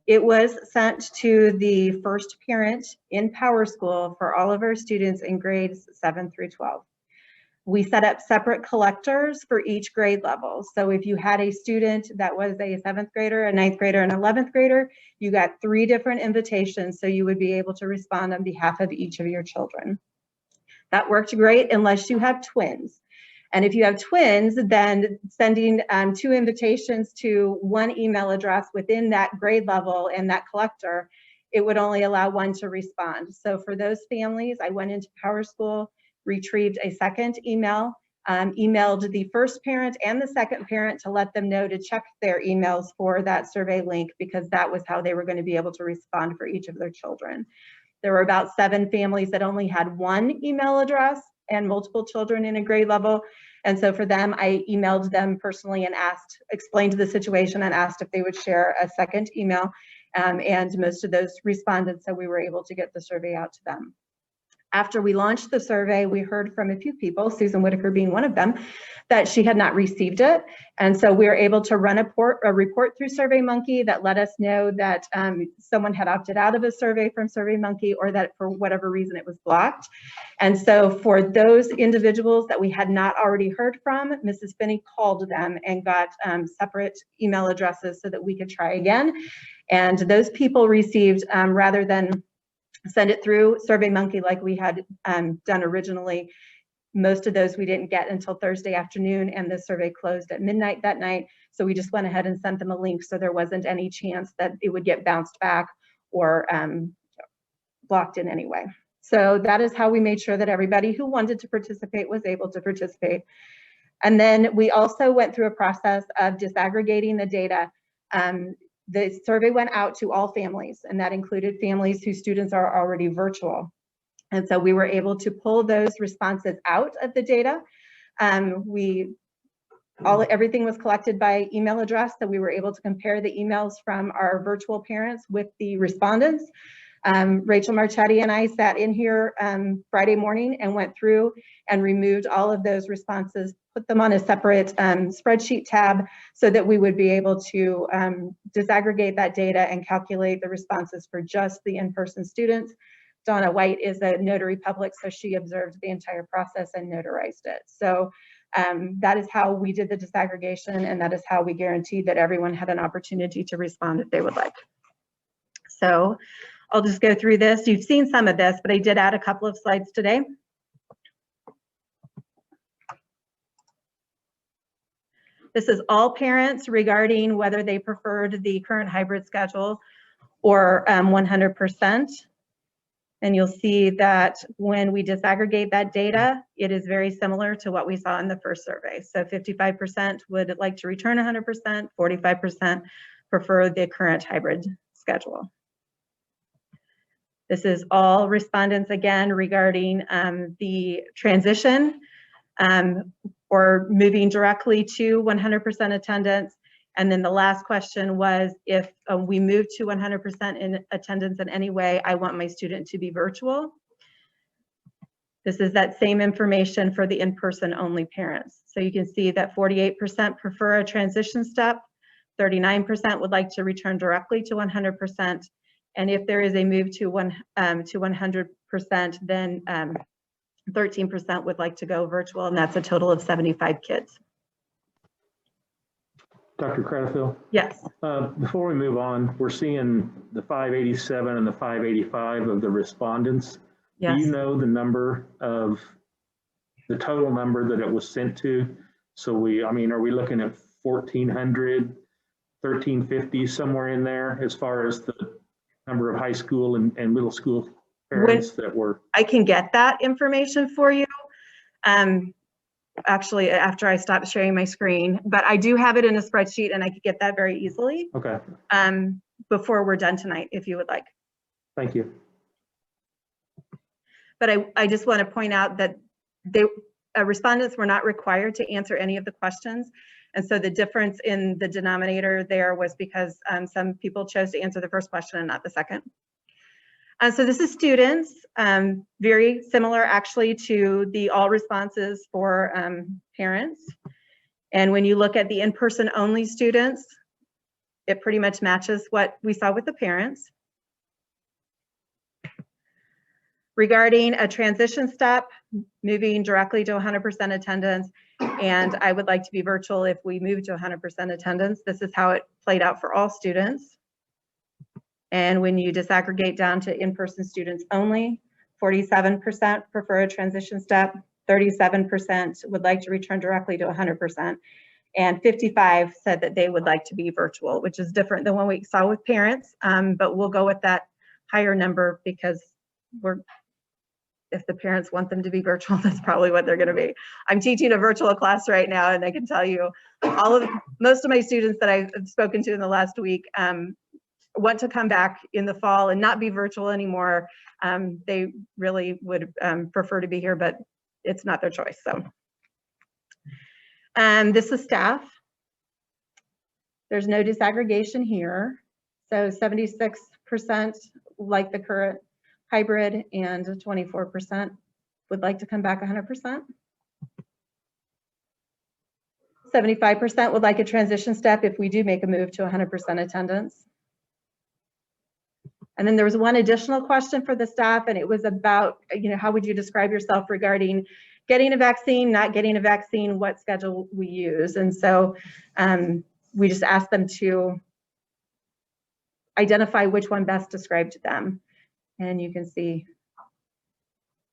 It was sent to the first parent in Power School for all of our students in grades 7 through 12. We set up separate collectors for each grade level. So if you had a student that was a 7th grader, a 9th grader, and 11th grader, you got 3 different invitations, so you would be able to respond on behalf of each of your children. That worked great unless you have twins. And if you have twins, then sending 2 invitations to 1 email address within that grade level and that collector, it would only allow 1 to respond. So for those families, I went into Power School, retrieved a second email, emailed the first parent and the second parent to let them know to check their emails for that survey link, because that was how they were going to be able to respond for each of their children. There were about 7 families that only had 1 email address and multiple children in a grade level. And so for them, I emailed them personally and explained the situation and asked if they would share a second email. And most of those responded, so we were able to get the survey out to them. After we launched the survey, we heard from a few people, Susan Whitaker being one of them, that she had not received it. And so we were able to run a report through SurveyMonkey that let us know that someone had opted out of a survey from SurveyMonkey, or that for whatever reason it was blocked. And so for those individuals that we had not already heard from, Mrs. Finney called them and got separate email addresses so that we could try again. And those people received, rather than send it through SurveyMonkey like we had done originally, most of those we didn't get until Thursday afternoon, and the survey closed at midnight that night. So we just went ahead and sent them a link, so there wasn't any chance that it would get bounced back or blocked in any way. So that is how we made sure that everybody who wanted to participate was able to participate. And then we also went through a process of disaggregating the data. The survey went out to all families, and that included families whose students are already virtual. And so we were able to pull those responses out of the data. Everything was collected by email address, so we were able to compare the emails from our virtual parents with the respondents. Rachel Marchetti and I sat in here Friday morning and went through and removed all of those responses, put them on a separate spreadsheet tab so that we would be able to disaggregate that data and calculate the responses for just the in-person students. Donna White is a notary public, so she observed the entire process and notarized it. So that is how we did the disaggregation, and that is how we guaranteed that everyone had an opportunity to respond if they would like. So I'll just go through this. You've seen some of this, but I did add a couple of slides today. This is all parents regarding whether they preferred the current hybrid schedule or 100%. And you'll see that when we disaggregate that data, it is very similar to what we saw in the first survey. So 55% would like to return 100%, 45% prefer the current hybrid schedule. This is all respondents again regarding the transition or moving directly to 100% attendance. And then the last question was, if we move to 100% in attendance in any way, I want my student to be virtual. This is that same information for the in-person only parents. So you can see that 48% prefer a transition step, 39% would like to return directly to 100%. And if there is a move to 100%, then 13% would like to go virtual, and that's a total of 75 kids. Dr. Cradfield? Yes. Before we move on, we're seeing the 587 and the 585 of the respondents. Yes. Do you know the number of the total number that it was sent to? So I mean, are we looking at 1,400, 1,350, somewhere in there as far as the number of high school and middle school parents that were? I can get that information for you. Actually, after I stop sharing my screen, but I do have it in a spreadsheet and I could get that very easily. Okay. Before we're done tonight, if you would like. Thank you. But I just want to point out that respondents were not required to answer any of the questions. And so the difference in the denominator there was because some people chose to answer the first question and not the second. So this is students, very similar actually to the all responses for parents. And when you look at the in-person only students, it pretty much matches what we saw with the parents. Regarding a transition step, moving directly to 100% attendance, and I would like to be virtual if we move to 100% attendance. This is how it played out for all students. And when you disaggregate down to in-person students only, 47% prefer a transition step, 37% would like to return directly to 100%, and 55% said that they would like to be virtual, which is different than what we saw with parents, but we'll go with that higher number because if the parents want them to be virtual, that's probably what they're going to be. I'm teaching a virtual class right now, and I can tell you most of my students that I've spoken to in the last week want to come back in the fall and not be virtual anymore. They really would prefer to be here, but it's not their choice. So this is staff. There's no disaggregation here. So 76% like the current hybrid and 24% would like to come back 100%. 75% would like a transition step if we do make a move to 100% attendance. And then there was one additional question for the staff, and it was about, how would you describe yourself regarding getting a vaccine, not getting a vaccine, what schedule we use. And so we just asked them to identify which one best described them. And you can see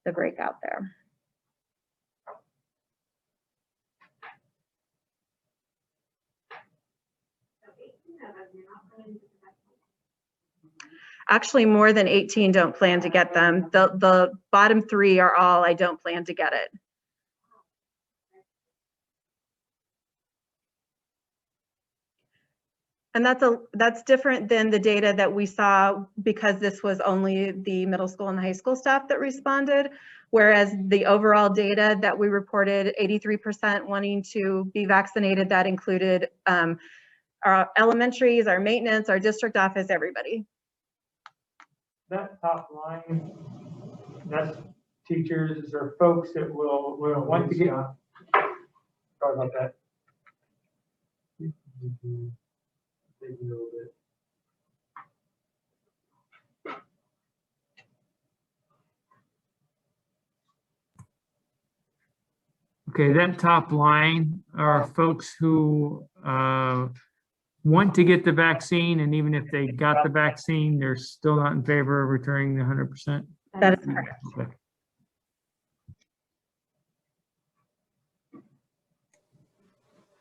the breakout there. Actually, more than 18 don't plan to get them. The bottom 3 are all, I don't plan to get it. And that's different than the data that we saw because this was only the middle school and the high school staff that responded, whereas the overall data that we reported, 83% wanting to be vaccinated, that included our elementaries, our maintenance, our district office, everybody. That top line, that's teachers or folks that will want to get. Sorry about that. A little bit. Okay, that top line are folks who want to get the vaccine, and even if they got the vaccine, they're still not in favor of returning the 100%. That is correct. Okay.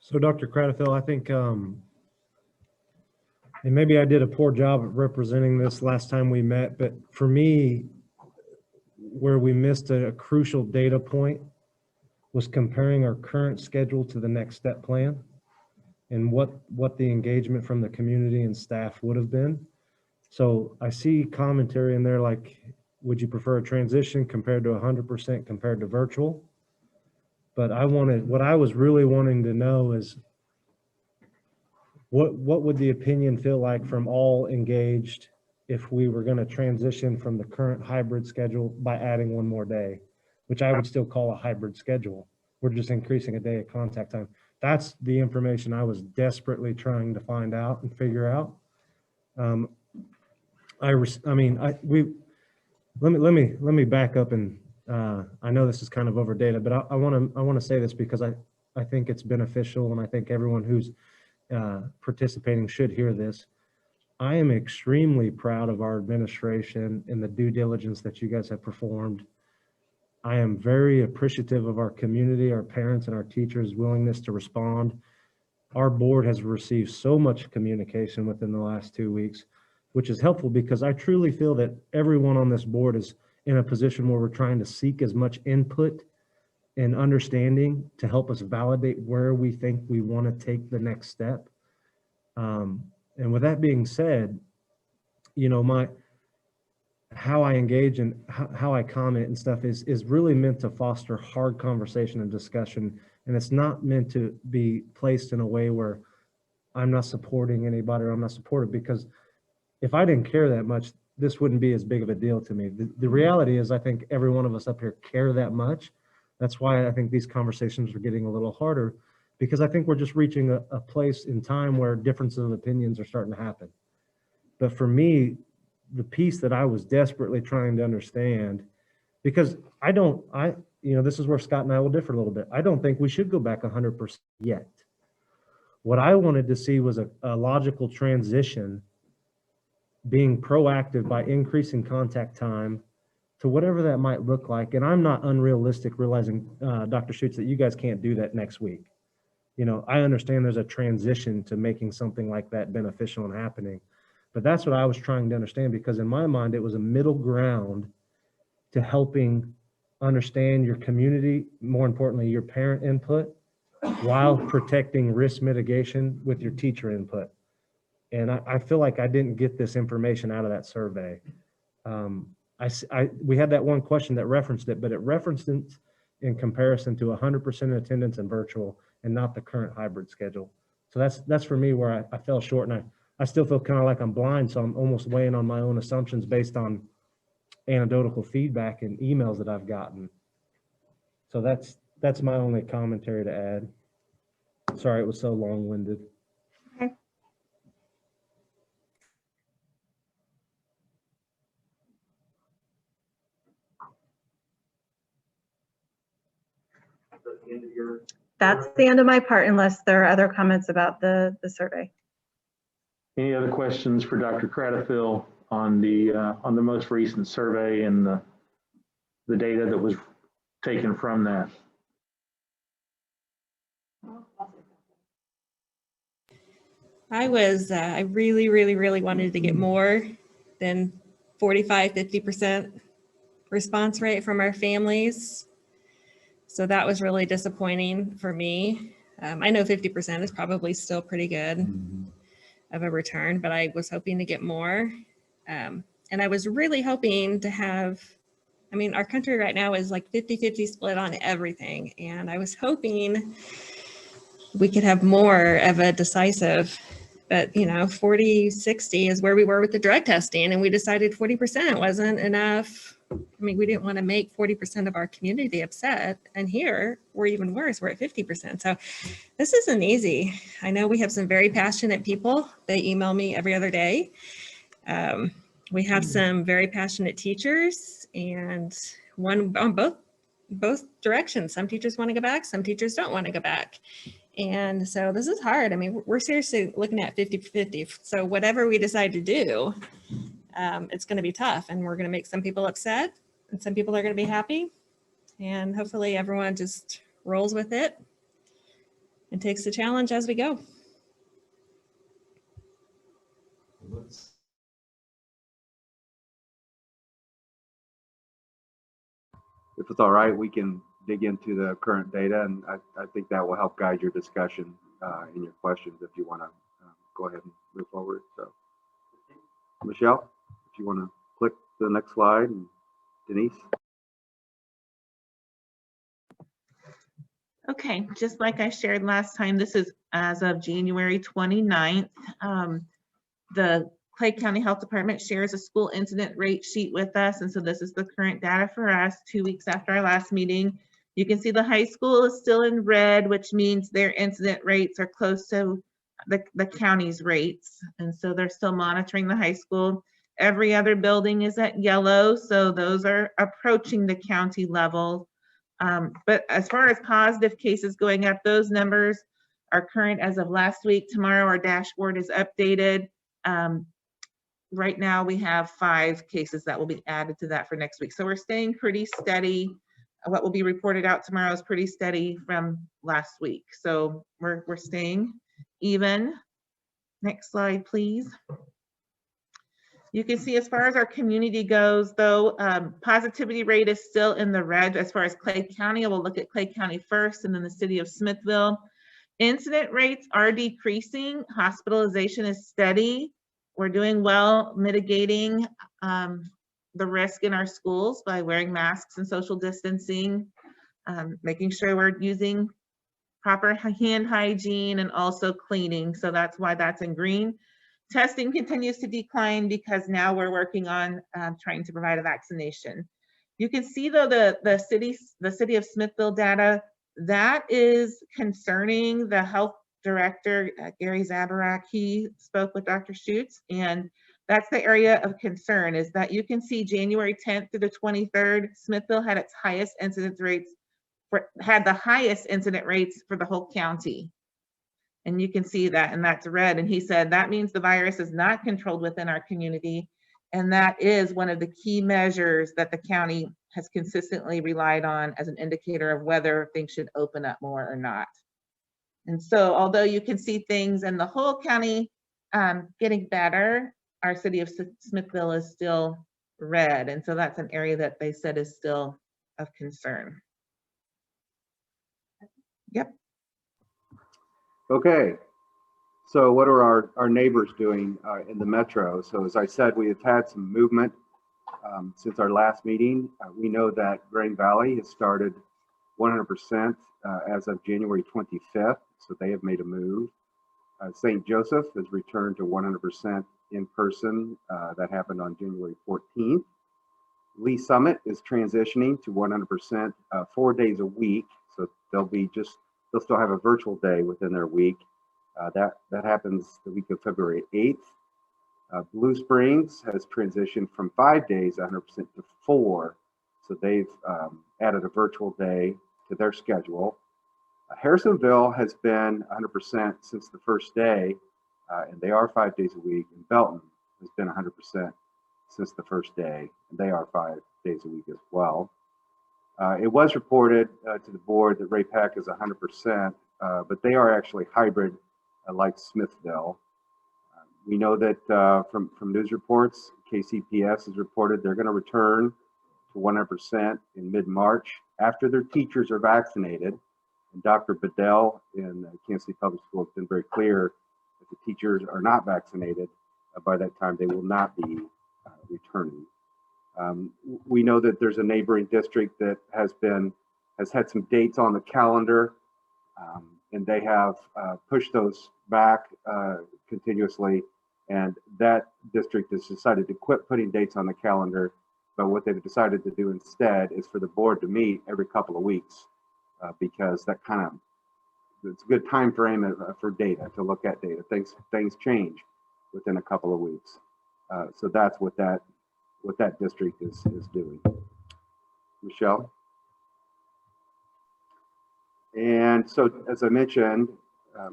So Dr. Cradfield, I think, and maybe I did a poor job of representing this last time we met, but for me, where we missed a crucial data point was comparing our current schedule to the next step plan and what the engagement from the community and staff would have been. So I see commentary in there like, would you prefer a transition compared to 100% compared to virtual? But what I was really wanting to know is what would the opinion feel like from all engaged if we were going to transition from the current hybrid schedule by adding one more day, which I would still call a hybrid schedule. We're just increasing a day of contact time. That's the information I was desperately trying to find out and figure out. Let me back up, and I know this is kind of over data, but I want to say this because I think it's beneficial, and I think everyone who's participating should hear this. I am extremely proud of our administration and the due diligence that you guys have performed. I am very appreciative of our community, our parents, and our teachers' willingness to respond. Our board has received so much communication within the last 2 weeks, which is helpful because I truly feel that everyone on this board is in a position where we're trying to seek as much input and understanding to help us validate where we think we want to take the next step. And with that being said, you know, how I engage and how I comment and stuff is really meant to foster hard conversation and discussion. And it's not meant to be placed in a way where I'm not supporting anybody or I'm not supportive, because if I didn't care that much, this wouldn't be as big of a deal to me. The reality is I think every one of us up here care that much. That's why I think these conversations are getting a little harder, because I think we're just reaching a place in time where differences of opinions are starting to happen. But for me, the piece that I was desperately trying to understand, because this is where Scott and I will differ a little bit. I don't think we should go back 100% yet. What I wanted to see was a logical transition, being proactive by increasing contact time to whatever that might look like. And I'm not unrealistic, realizing, Dr. Schutz, that you guys can't do that next week. You know, I understand there's a transition to making something like that beneficial and happening. But that's what I was trying to understand, because in my mind, it was a middle ground to helping understand your community, more importantly, your parent input, while protecting risk mitigation with your teacher input. And I feel like I didn't get this information out of that survey. We had that one question that referenced it, but it referenced it in comparison to 100% attendance and virtual, and not the current hybrid schedule. So that's for me where I fell short, and I still feel kind of like I'm blind, so I'm almost weighing on my own assumptions based on anecdotal feedback and emails that I've gotten. So that's my only commentary to add. Sorry, it was so long-winded. Okay. That's the end of my part, unless there are other comments about the survey. Any other questions for Dr. Cradfield on the most recent survey and the data that was taken from that? I really wanted to get more than 45, 50% response rate from our families. So that was really disappointing for me. I know 50% is probably still pretty good of a return, but I was hoping to get more. And I was really hoping to have, our country right now is like 50-50 split on everything. And I was hoping we could have more of a decisive, but 40-60 is where we were with the drug testing, and we decided 40% wasn't enough. We didn't want to make 40% of our community upset, and here we're even worse. We're at 50%. So this isn't easy. I know we have some very passionate people. They email me every other day. We have some very passionate teachers, and one on both directions. Some teachers want to go back, some teachers don't want to go back. And so this is hard. We're seriously looking at 50-50. So whatever we decide to do, it's going to be tough, and we're going to make some people upset, and some people are going to be happy. And hopefully everyone just rolls with it and takes the challenge as we go. If it's all right, we can dig into the current data, and I think that will help guide your discussion and your questions if you want to go ahead and move forward. So, Michelle, if you want to click to the next slide, and Denise. Okay, just like I shared last time, this is as of January 29th. The Clay County Health Department shares a school incident rate sheet with us. And so this is the current data for us 2 weeks after our last meeting. You can see the high school is still in red, which means their incident rates are close to the county's rates. And so they're still monitoring the high school. Every other building is at yellow, so those are approaching the county level. But as far as positive cases going up, those numbers are current as of last week. Tomorrow our dashboard is updated. Right now we have 5 cases that will be added to that for next week. So we're staying pretty steady. What will be reported out tomorrow is pretty steady from last week. So we're staying even. Next slide, please. You can see as far as our community goes, though, positivity rate is still in the red. As far as Clay County, we'll look at Clay County first and then the city of Smithville. Incident rates are decreasing. Hospitalization is steady. We're doing well mitigating the risk in our schools by wearing masks and social distancing, making sure we're using proper hand hygiene and also cleaning. So that's why that's in green. Testing continues to decline because now we're working on trying to provide a vaccination. You can see though the city of Smithville data, that is concerning. The health director, Gary Zabarak, he spoke with Dr. Schutz, and that's the area of concern, is that you can see January 10th through the 23rd, Smithville had its highest incidence rates, had the highest incident rates for the whole county. And you can see that, and that's red. And he said that means the virus is not controlled within our community. And that is one of the key measures that the county has consistently relied on as an indicator of whether things should open up more or not. And so although you can see things in the whole county getting better, our city of Smithville is still red. And so that's an area that they said is still of concern. Yep. Okay, so what are our neighbors doing in the metro? So as I said, we have had some movement since our last meeting. We know that Green Valley has started 100% as of January 25th, so they have made a move. St. Joseph has returned to 100% in person. That happened on January 14th. Lee Summit is transitioning to 100% 4 days a week, so they'll still have a virtual day within their week. That happens the week of February 8th. Blue Springs has transitioned from 5 days, 100% to 4. So they've added a virtual day to their schedule. Harrisonville has been 100% since the first day, and they are 5 days a week. And Belton has been 100% since the first day, and they are 5 days a week as well. It was reported to the board that Ray-Pac is 100%, but they are actually hybrid like Smithville. We know that from news reports, KCPS has reported they're going to return to 100% in mid-March after their teachers are vaccinated. And Dr. Bedell in Kansas City Public Schools has been very clear that the teachers are not vaccinated. By that time, they will not be returning. We know that there's a neighboring district that has had some dates on the calendar, and they have pushed those back continuously. And that district has decided to quit putting dates on the calendar. But what they've decided to do instead is for the board to meet every couple of weeks, because that it's a good time frame for data, to look at data. Things change within a couple of weeks. So that's what that district is doing. Michelle? And so, as I mentioned,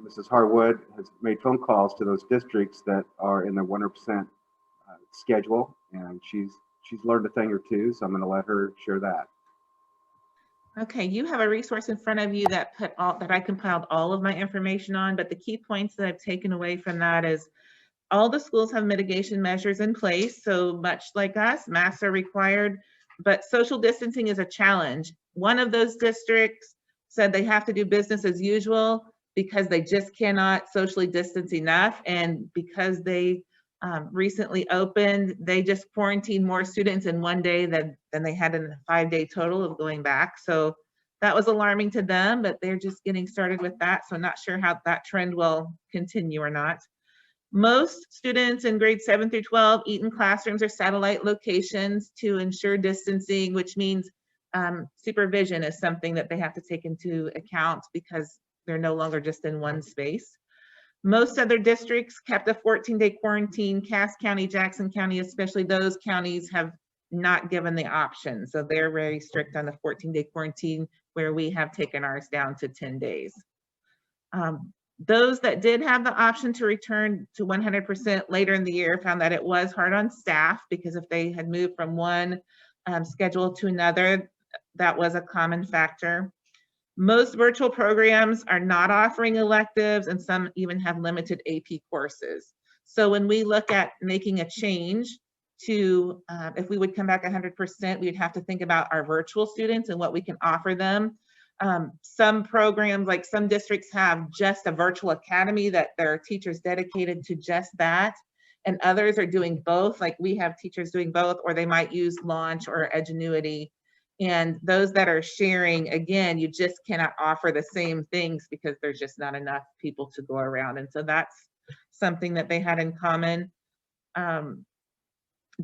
Mrs. Harwood has made phone calls to those districts that are in the 100% schedule, and she's learned a thing or two, so I'm going to let her share that. Okay, you have a resource in front of you that I compiled all of my information on, but the key points that I've taken away from that is all the schools have mitigation measures in place. So much like us, masks are required, but social distancing is a challenge. One of those districts said they have to do business as usual because they just cannot socially distance enough. And because they recently opened, they just quarantined more students in 1 day than they had in a 5-day total of going back. So that was alarming to them, but they're just getting started with that. So not sure how that trend will continue or not. Most students in grades 7 through 12 eat in classrooms or satellite locations to ensure distancing, which means supervision is something that they have to take into account because they're no longer just in one space. Most other districts kept a 14-day quarantine. Cass County, Jackson County, especially those counties, have not given the option. So they're very strict on the 14-day quarantine, where we have taken ours down to 10 days. Those that did have the option to return to 100% later in the year found that it was hard on staff, because if they had moved from one schedule to another, that was a common factor. Most virtual programs are not offering electives, and some even have limited AP courses. So when we look at making a change to, if we would come back 100%, we'd have to think about our virtual students and what we can offer them. Some programs, like some districts, have just a virtual academy that there are teachers dedicated to just that. And others are doing both, like we have teachers doing both, or they might use Launch or Edgenuity. And those that are sharing, again, you just cannot offer the same things because there's just not enough people to go around. And so that's something that they had in common.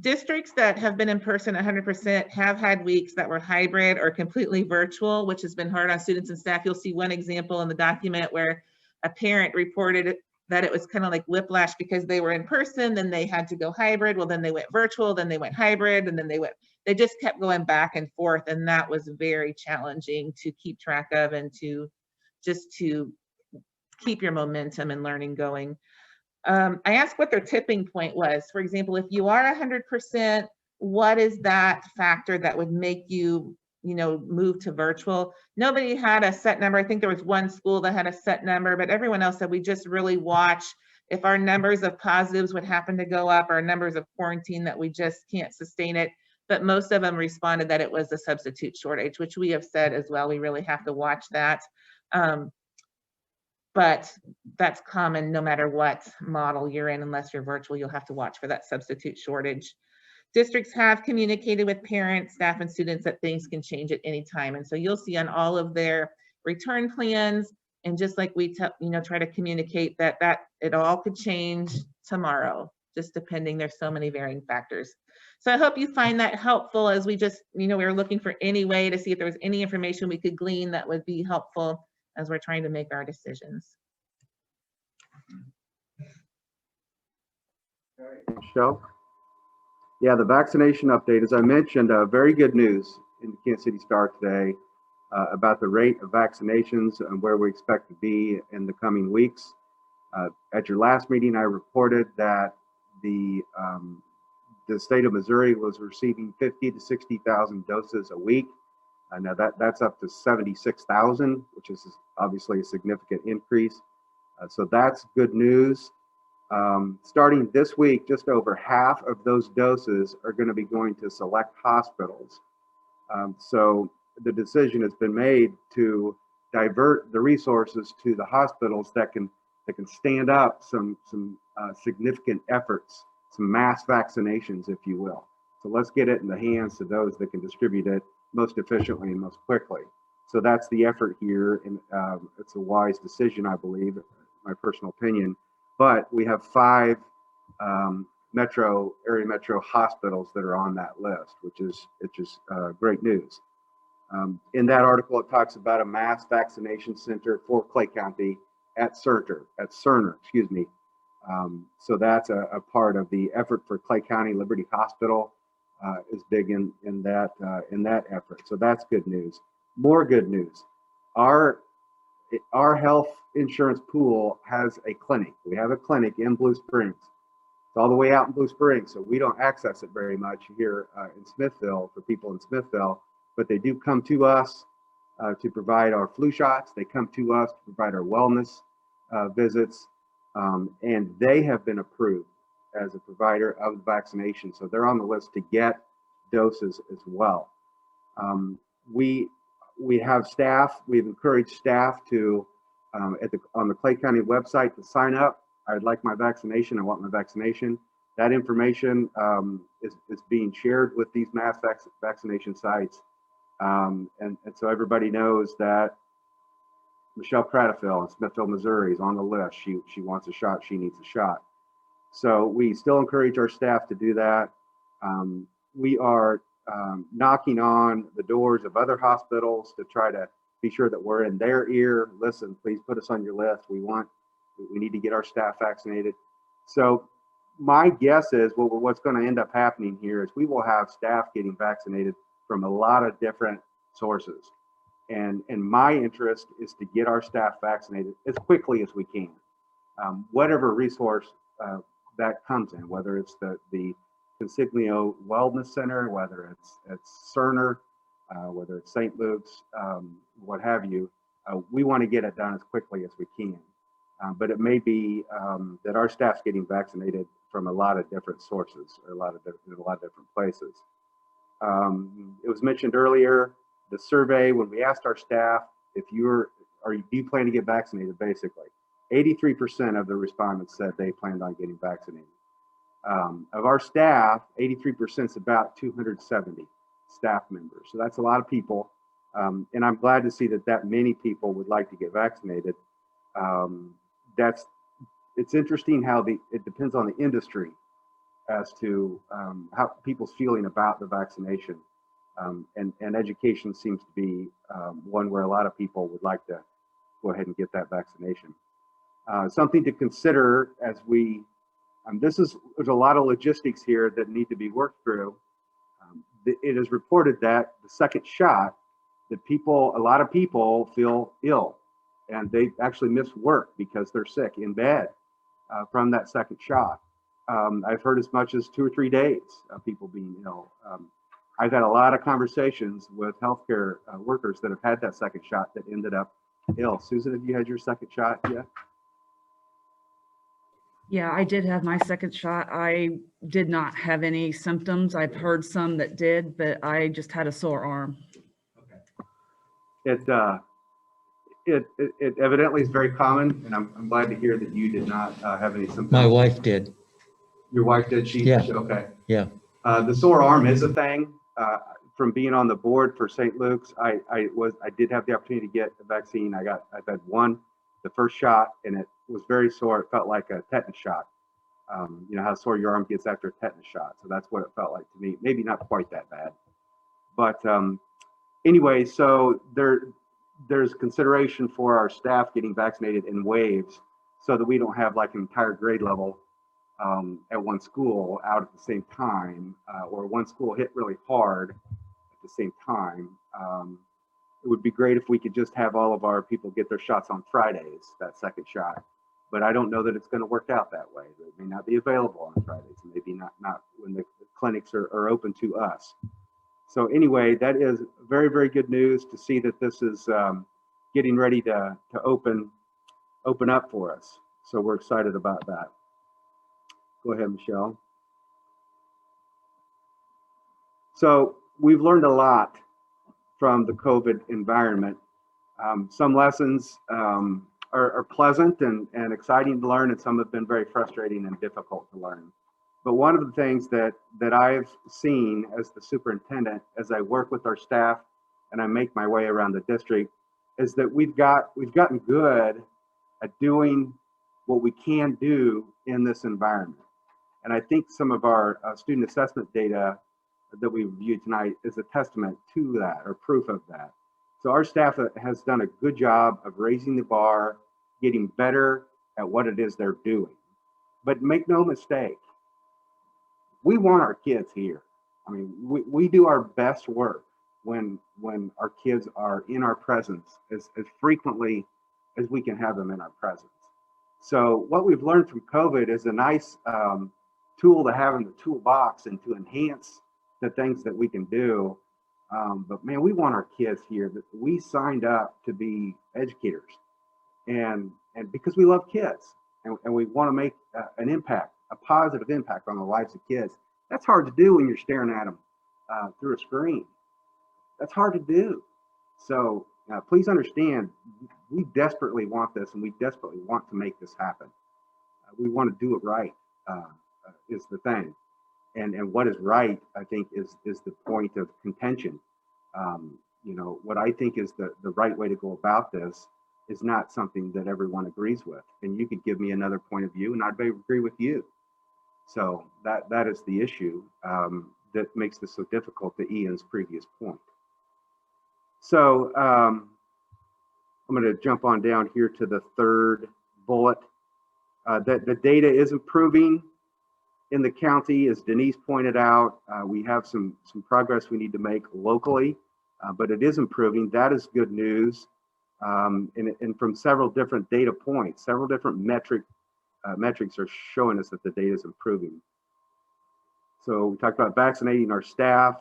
Districts that have been in person 100% have had weeks that were hybrid or completely virtual, which has been hard on students and staff. You'll see one example in the document where a parent reported that it was kind of like whiplash because they were in person, then they had to go hybrid. Well, then they went virtual, then they went hybrid, and then they just kept going back and forth. And that was very challenging to keep track of and to keep your momentum and learning going. I asked what their tipping point was. For example, if you are 100%, what is that factor that would make you, move to virtual? Nobody had a set number. I think there was one school that had a set number, but everyone else said we just really watch if our numbers of positives would happen to go up, or numbers of quarantine, that we just can't sustain it. But most of them responded that it was a substitute shortage, which we have said as well. We really have to watch that. But that's common no matter what model you're in. Unless you're virtual, you'll have to watch for that substitute shortage. Districts have communicated with parents, staff, and students that things can change at any time. And so you'll see on all of their return plans, and just like we try to communicate that it all could change tomorrow, just depending. There's so many varying factors. So I hope you find that helpful, as we just, we were looking for any way to see if there was any information we could glean that would be helpful as we're trying to make our decisions. Michelle? Yeah, the vaccination update, as I mentioned, very good news in the Kansas City Star today about the rate of vaccinations and where we expect to be in the coming weeks. At your last meeting, I reported that the state of Missouri was receiving 50 to 60,000 doses a week. Now that's up to 76,000, which is obviously a significant increase. So that's good news. Starting this week, just over half of those doses are going to be going to select hospitals. So the decision has been made to divert the resources to the hospitals that can stand up some significant efforts, some mass vaccinations, if you will. So let's get it in the hands of those that can distribute it most efficiently and most quickly. So that's the effort here, and it's a wise decision, I believe, my personal opinion. But we have 5 area metro hospitals that are on that list, which is great news. In that article, it talks about a mass vaccination center for Clay County at Cerner, excuse me. So that's a part of the effort for Clay County. Liberty Hospital is big in that effort. So that's good news. More good news. Our health insurance pool has a clinic. We have a clinic in Blue Springs. It's all the way out in Blue Springs, so we don't access it very much here in Smithville for people in Smithville, but they do come to us to provide our flu shots. They come to us to provide our wellness visits, and they have been approved as a provider of the vaccination. So they're on the list to get doses as well. We have staff. We've encouraged staff to on the Clay County website to sign up. I'd like my vaccination. I want my vaccination. That information is being shared with these mass vaccination sites And so everybody knows that Michelle Prattville in Smithville, Missouri is on the list. She wants a shot. She needs a shot. So we still encourage our staff to do that. We are knocking on the doors of other hospitals to try to be sure that we're in their ear. Listen, please put us on your list. We need to get our staff vaccinated. So my guess is what's going to end up happening here is we will have staff getting vaccinated from a lot of different sources. And my interest is to get our staff vaccinated as quickly as we can. Whatever resource that comes in, whether it's the Consiglio Wellness Center, whether it's Cerner, whether it's St. Luke's, what have you, we want to get it done as quickly as we can. But it may be that our staff's getting vaccinated from a lot of different sources, or a lot of different places. It was mentioned earlier, the survey, when we asked our staff, do you plan to get vaccinated, basically, 83% of the respondents said they planned on getting vaccinated. Of our staff, 83% is about 270 staff members. So that's a lot of people. And I'm glad to see that many people would like to get vaccinated. It's interesting how it depends on the industry as to how people's feeling about the vaccination. And education seems to be one where a lot of people would like to go ahead and get that vaccination. Something to consider as there's a lot of logistics here that need to be worked through. It is reported that the second shot, a lot of people feel ill, and they actually miss work because they're sick in bed from that second shot. I've heard as much as 2 or 3 days of people being ill. I've had a lot of conversations with healthcare workers that have had that second shot that ended up ill. Susan, have you had your second shot yet? Yeah, I did have my second shot. I did not have any symptoms. I've heard some that did, but I just had a sore arm. It evidently is very common, and I'm glad to hear that you did not have any symptoms. My wife did. Your wife did? Yeah. Okay. Yeah. The sore arm is a thing. From being on the board for St. Luke's, I did have the opportunity to get the vaccine. I've had the first shot, and it was very sore. It felt like a tetanus shot. You know how sore your arm gets after a tetanus shot. So that's what it felt like to me. Maybe not quite that bad, but anyway, so there's consideration for our staff getting vaccinated in waves, so that we don't have like an entire grade level at one school out at the same time, or one school hit really hard at the same time. It would be great if we could just have all of our people get their shots on Fridays, that second shot. But I don't know that it's going to work out that way. It may not be available on Fridays, and maybe not when the clinics are open to us. So anyway, that is very, very good news to see that this is getting ready to open up for us. So we're excited about that. Go ahead, Michelle. So we've learned a lot from the COVID environment. Some lessons are pleasant and exciting to learn, and some have been very frustrating and difficult to learn. But one of the things that I've seen as the superintendent, as I work with our staff and I make my way around the district, is that we've gotten good at doing what we can do in this environment. And I think some of our student assessment data that we reviewed tonight is a testament to that, or proof of that. So our staff has done a good job of raising the bar, getting better at what it is they're doing. But make no mistake, we want our kids here. I mean, we do our best work when our kids are in our presence as frequently as we can have them in our presence. So what we've learned from COVID is a nice tool to have in the toolbox and to enhance the things that we can do. But man, we want our kids here. We signed up to be educators, and because we love kids, and we want to make an impact, a positive impact on the lives of kids. That's hard to do when you're staring at them through a screen. That's hard to do. So please understand, we desperately want this, and we desperately want to make this happen. We want to do it right, is the thing. And what is right, I think, is the point of contention. you know, what I think is the right way to go about this is not something that everyone agrees with. And you could give me another point of view and I'd agree with you. So that is the issue that makes this so difficult, to Ian's previous point. So I'm going to jump on down here to the third bullet. That the data is improving in the county, as Denise pointed out. We have some progress we need to make locally, but it is improving. That is good news. And from several different data points, several different metrics are showing us that the data is improving. So we talked about vaccinating our staff.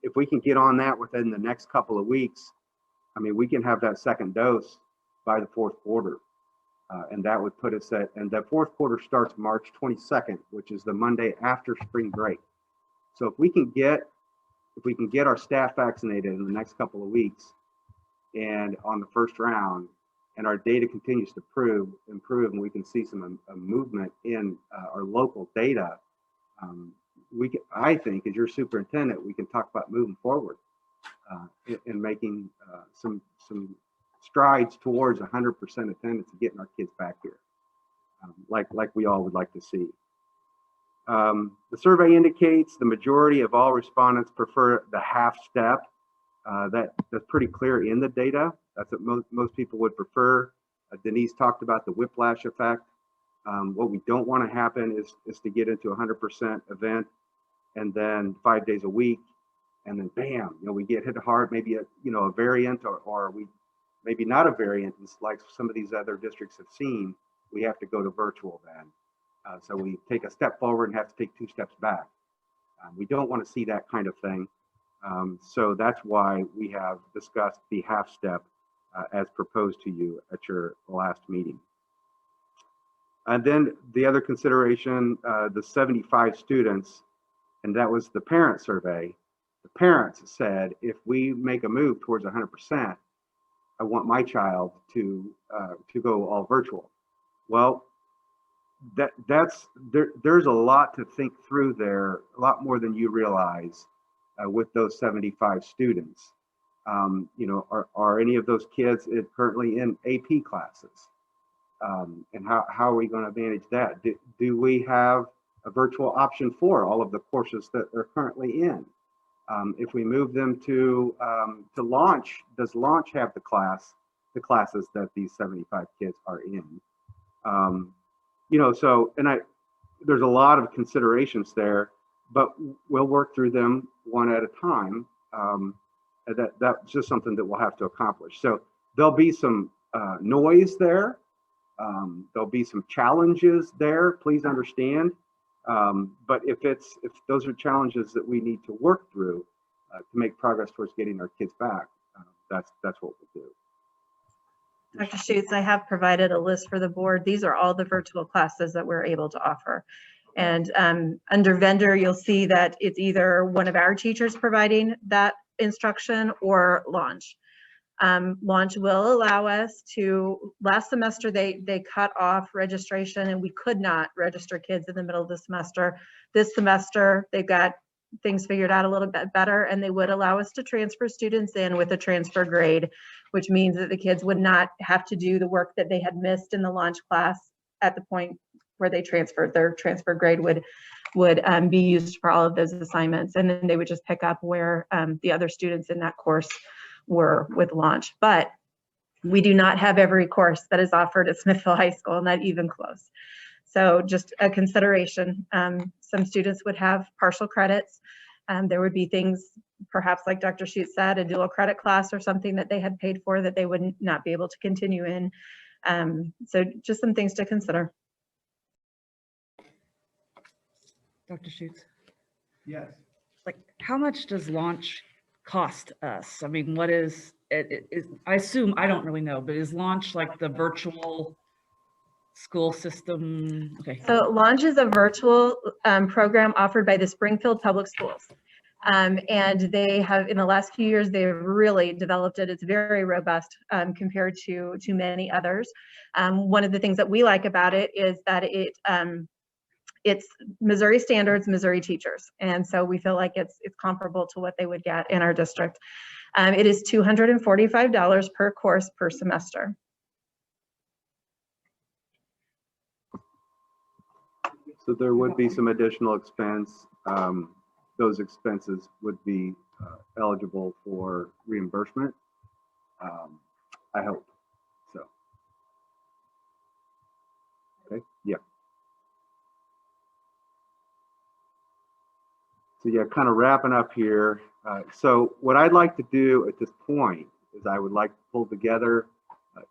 If we can get on that within the next couple of weeks, I mean, we can have that second dose by the fourth quarter. And that would put us at, and the fourth quarter starts March 22nd, which is the Monday after spring break. So if we can get our staff vaccinated in the next couple of weeks and on the first round, and our data continues to improve, and we can see some movement in our local data, I think, as your superintendent, we can talk about moving forward and making some strides towards 100% attendance and getting our kids back here, like we all would like to see. The survey indicates the majority of all respondents prefer the half step. That's pretty clear in the data. That's what most people would prefer. Denise talked about the whiplash effect. What we don't want to happen is to get into a 100% event and then 5 days a week, and then bam, you know, we get hit hard, maybe a variant, or we maybe not a variant, like some of these other districts have seen. We have to go to virtual then. So we take a step forward and have to take 2 steps back. We don't want to see that kind of thing. So that's why we have discussed the half step as proposed to you at your last meeting. And then the other consideration, the 75 students, and that was the parent survey. The parents said, if we make a move towards 100%, I want my child to go all virtual. Well, there's a lot to think through there, a lot more than you realize with those 75 students. You know, are any of those kids currently in AP classes? And how are we going to manage that? Do we have a virtual option for all of the courses that they're currently in? If we move them to launch, does launch have the classes that these 75 kids are in? You know, so, there's a lot of considerations there, but we'll work through them one at a time. That's just something that we'll have to accomplish. So there'll be some noise there. There'll be some challenges there, please understand. But if those are challenges that we need to work through to make progress towards getting our kids back, that's what we'll do. Dr. Schutz, I have provided a list for the board. These are all the virtual classes that we're able to offer. And under vendor, you'll see that it's either one of our teachers providing that instruction or Launch. Launch will allow us to, last semester they cut off registration and we could not register kids in the middle of the semester. This semester they've got things figured out a little bit better, and they would allow us to transfer students in with a transfer grade, which means that the kids would not have to do the work that they had missed in the Launch class at the point where they transferred. Their transfer grade would be used for all of those assignments, and then they would just pick up where the other students in that course were with Launch. But we do not have every course that is offered at Smithville High School, not even close. So just a consideration. Some students would have partial credits. There would be things, perhaps like Dr. Schutz said, a dual credit class or something that they had paid for that they would not be able to continue in. So just some things to consider. Dr. Schutz? Yes. Like, how much does Launch cost us? I mean, what is it? I assume, I don't really know, but is Launch like the virtual school system? Okay. So Launch is a virtual program offered by the Springfield Public Schools. And they have, in the last few years, they've really developed it. It's very robust compared to many others. One of the things that we like about it is that it's Missouri standards, Missouri teachers. And so we feel like it's comparable to what they would get in our district. It is $245 per course per semester. So there would be some additional expense. Those expenses would be eligible for reimbursement. I hope so. Okay, yeah. So yeah, kind of wrapping up here. So what I'd like to do at this point is I would like to pull together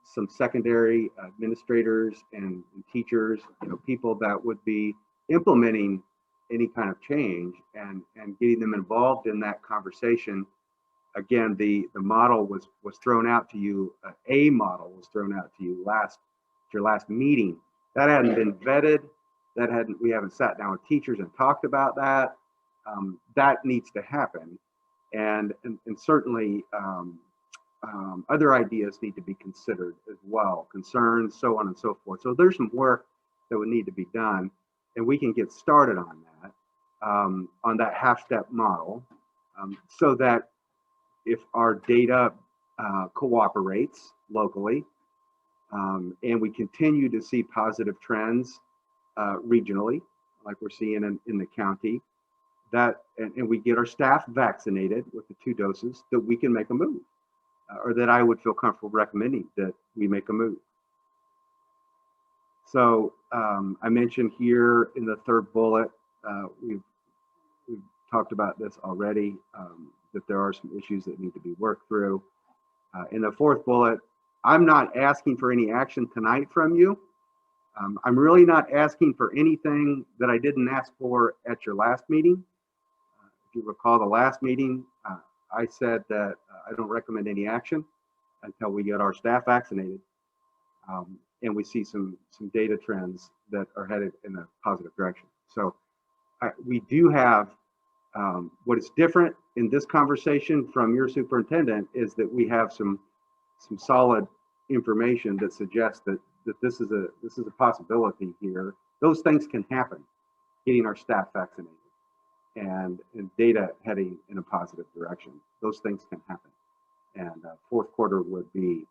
some secondary administrators and teachers, people that would be implementing any kind of change and getting them involved in that conversation. Again, the model was thrown out to you, a model was thrown out to you your last meeting. That hadn't been vetted. We haven't sat down with teachers and talked about that. That needs to happen. And certainly other ideas need to be considered as well, concerns, so on and so forth. So there's some work that would need to be done, and we can get started on that half-step model, so that if our data cooperates locally, and we continue to see positive trends regionally, like we're seeing in the county, and we get our staff vaccinated with the 2 doses, that we can make a move, or that I would feel comfortable recommending that we make a move. So I mentioned here in the 3rd bullet, we've talked about this already, that there are some issues that need to be worked through. In the 4th bullet, I'm not asking for any action tonight from you. I'm really not asking for anything that I didn't ask for at your last meeting. If you recall the last meeting, I said that I don't recommend any action until we get our staff vaccinated, and we see some data trends that are headed in a positive direction. So we do have, what is different in this conversation from your superintendent is that we have some solid information that suggests that this is a possibility here. Those things can happen, getting our staff vaccinated and data heading in a positive direction. Those things can happen, and 4th quarter would be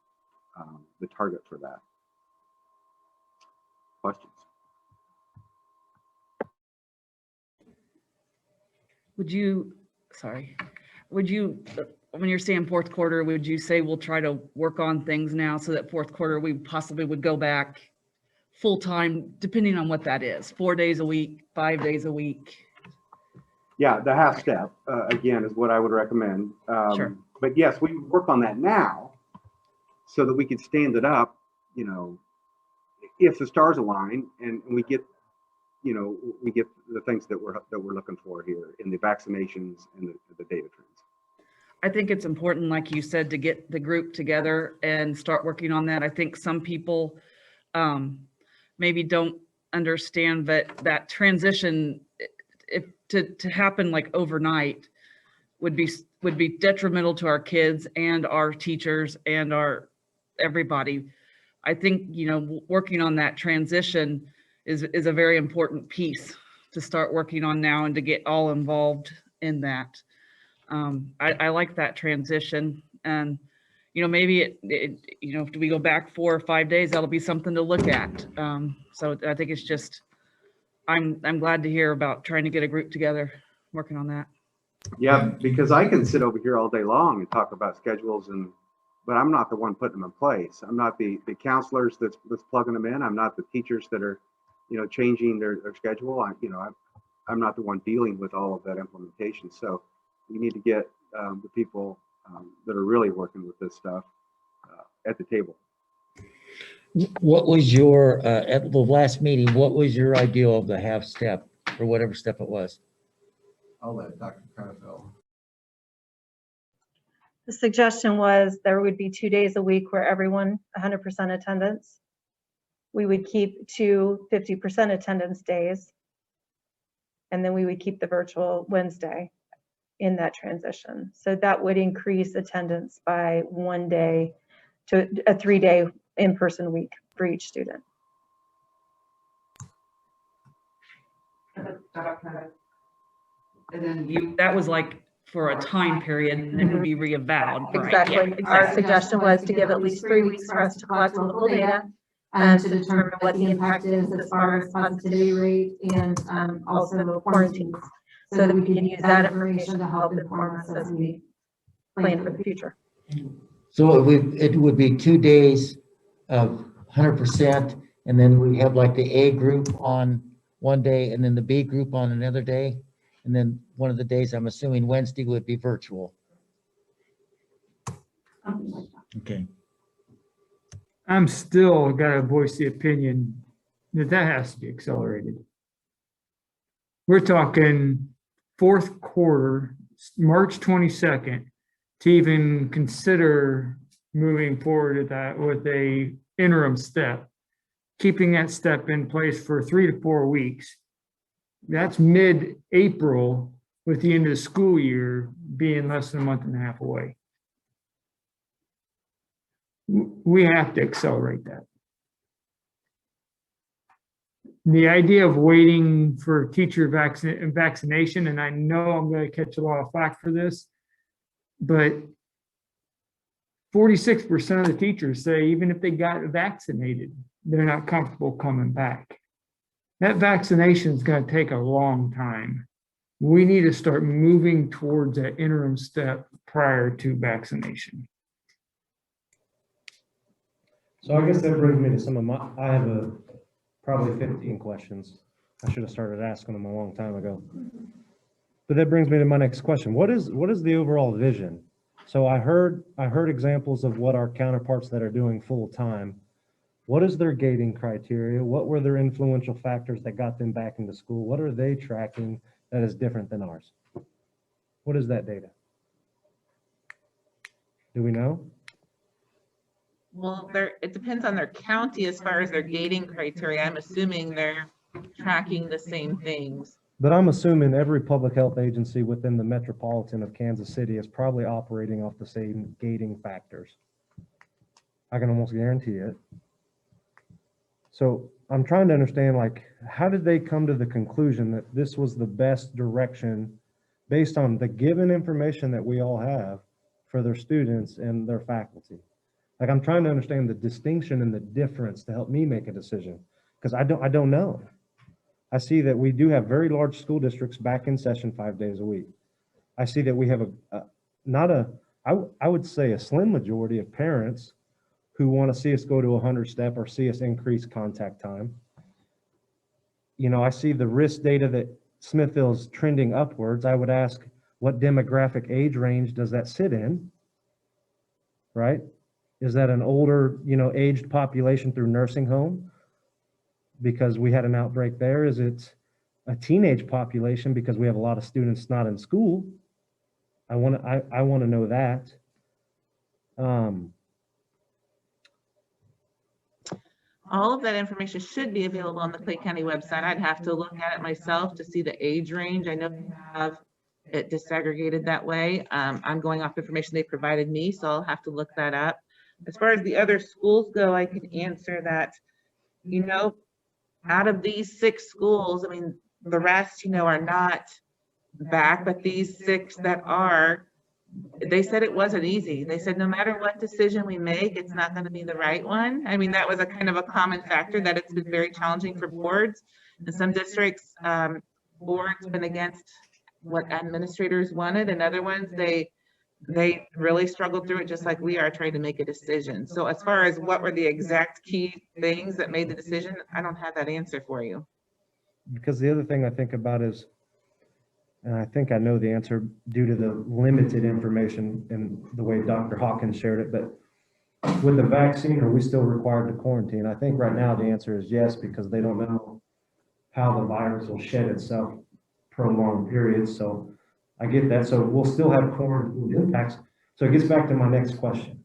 the target for that. Questions? Would you, when you're saying 4th quarter, would you say we'll try to work on things now so that 4th quarter we possibly would go back full time, depending on what that is, 4 days a week, 5 days a week? Yeah, the half step, again, is what I would recommend. Sure. But yes, we work on that now so that we could stand it up, if the stars align and we get, we get the things that we're looking for here in the vaccinations and the data trends. I think it's important, like you said, to get the group together and start working on that. I think some people maybe don't understand that transition, if to happen like overnight, would be detrimental to our kids and our teachers and our everybody. I think, working on that transition is a very important piece to start working on now and to get all involved in that. I like that transition, and maybe if we go back 4 or 5 days, that'll be something to look at. So I think it's just, I'm glad to hear about trying to get a group together, working on that. Yeah, because I can sit over here all day long and talk about schedules, but I'm not the one putting them in place. I'm not the counselors that's plugging them in. I'm not the teachers that are, changing their schedule. I'm not the one dealing with all of that implementation. So we need to get the people that are really working with this stuff at the table. What was your, at the last meeting, what was your ideal of the half step or whatever step it was? I'll let Dr. Carneville. The suggestion was there would be 2 days a week where everyone 100% attendance. We would keep 2 50% attendance days, and then we would keep the virtual Wednesday in that transition. So that would increase attendance by 1 day to a 3-day in-person week for each student. And then that was like for a time period and then be reavowed. Right, Exactly. yeah, Our suggestion was to give at least 3 weeks for us to collect local data and to determine what the impact is as far as positivity rate and also quarantines, so that we can use that information to help inform us as we plan for the future. So it would be 2 days of 100%, and then we have like the A group on one day and then the B group on another day. And then one of the days, I'm assuming Wednesday, would be virtual. Okay. I'm still gotta voice the opinion that that has to be accelerated. We're talking fourth quarter, March 22nd, to even consider moving forward with that with a interim step, keeping that step in place for 3 to 4 weeks. That's mid-April, with the end of the school year being less than a month and a half away. We have to accelerate that. The idea of waiting for teacher vaccination, and I know I'm going to catch a lot of flack for this, but 46% of the teachers say even if they got vaccinated, they're not comfortable coming back. That vaccination is going to take a long time. We need to start moving towards that interim step prior to vaccination. So I guess that brings me to some of my, I have probably 15 questions. I should have started asking them a long time ago. But that brings me to my next question. What is the overall vision? So I heard examples of what our counterparts that are doing full time. What is their gating criteria? What were their influential factors that got them back into school? What are they tracking that is different than ours? What is that data? Do we know? Well, it depends on their county as far as their gating criteria. I'm assuming they're tracking the same things. But I'm assuming every public health agency within the metropolitan of Kansas City is probably operating off the same gating factors. I can almost guarantee it. So I'm trying to understand, like, how did they come to the conclusion that this was the best direction based on the given information that we all have for their students and their faculty? Like, I'm trying to understand the distinction and the difference to help me make a decision, because I don't know. I see that we do have very large school districts back in session 5 days a week. I see that we have I would say a slim majority of parents who want to see us go to 100-step or see us increase contact time. You know, I see the risk data that Smithville's trending upwards. I would ask, what demographic age range does that sit in, right? Is that an older, aged population through nursing home because we had an outbreak there? Is it a teenage population because we have a lot of students not in school? I want to know that. All of that information should be available on the Clay County website. I'd have to look at it myself to see the age range. I know they have it disaggregated that way. I'm going off information they provided me, so I'll have to look that up. As far as the other schools go, I can answer that, out of these 6 schools, I mean, the rest, are not back, but these 6 that are, they said it wasn't easy. They said no matter what decision we make, it's not going to be the right one. I mean, that was a kind of a common factor, that it's been very challenging for boards. In some districts, boards been against what administrators wanted, and other ones, they really struggled through it just like we are trying to make a decision. So as far as what were the exact key things that made the decision, I don't have that answer for you. Because the other thing I think about is, and I think I know the answer due to the limited information and the way Dr. Hawkins shared it, but with the vaccine, are we still required to quarantine? I think right now the answer is yes, because they don't know how the virus will shed itself prolonged periods. So I get that. So we'll still have quarantine impacts. So it gets back to my next question.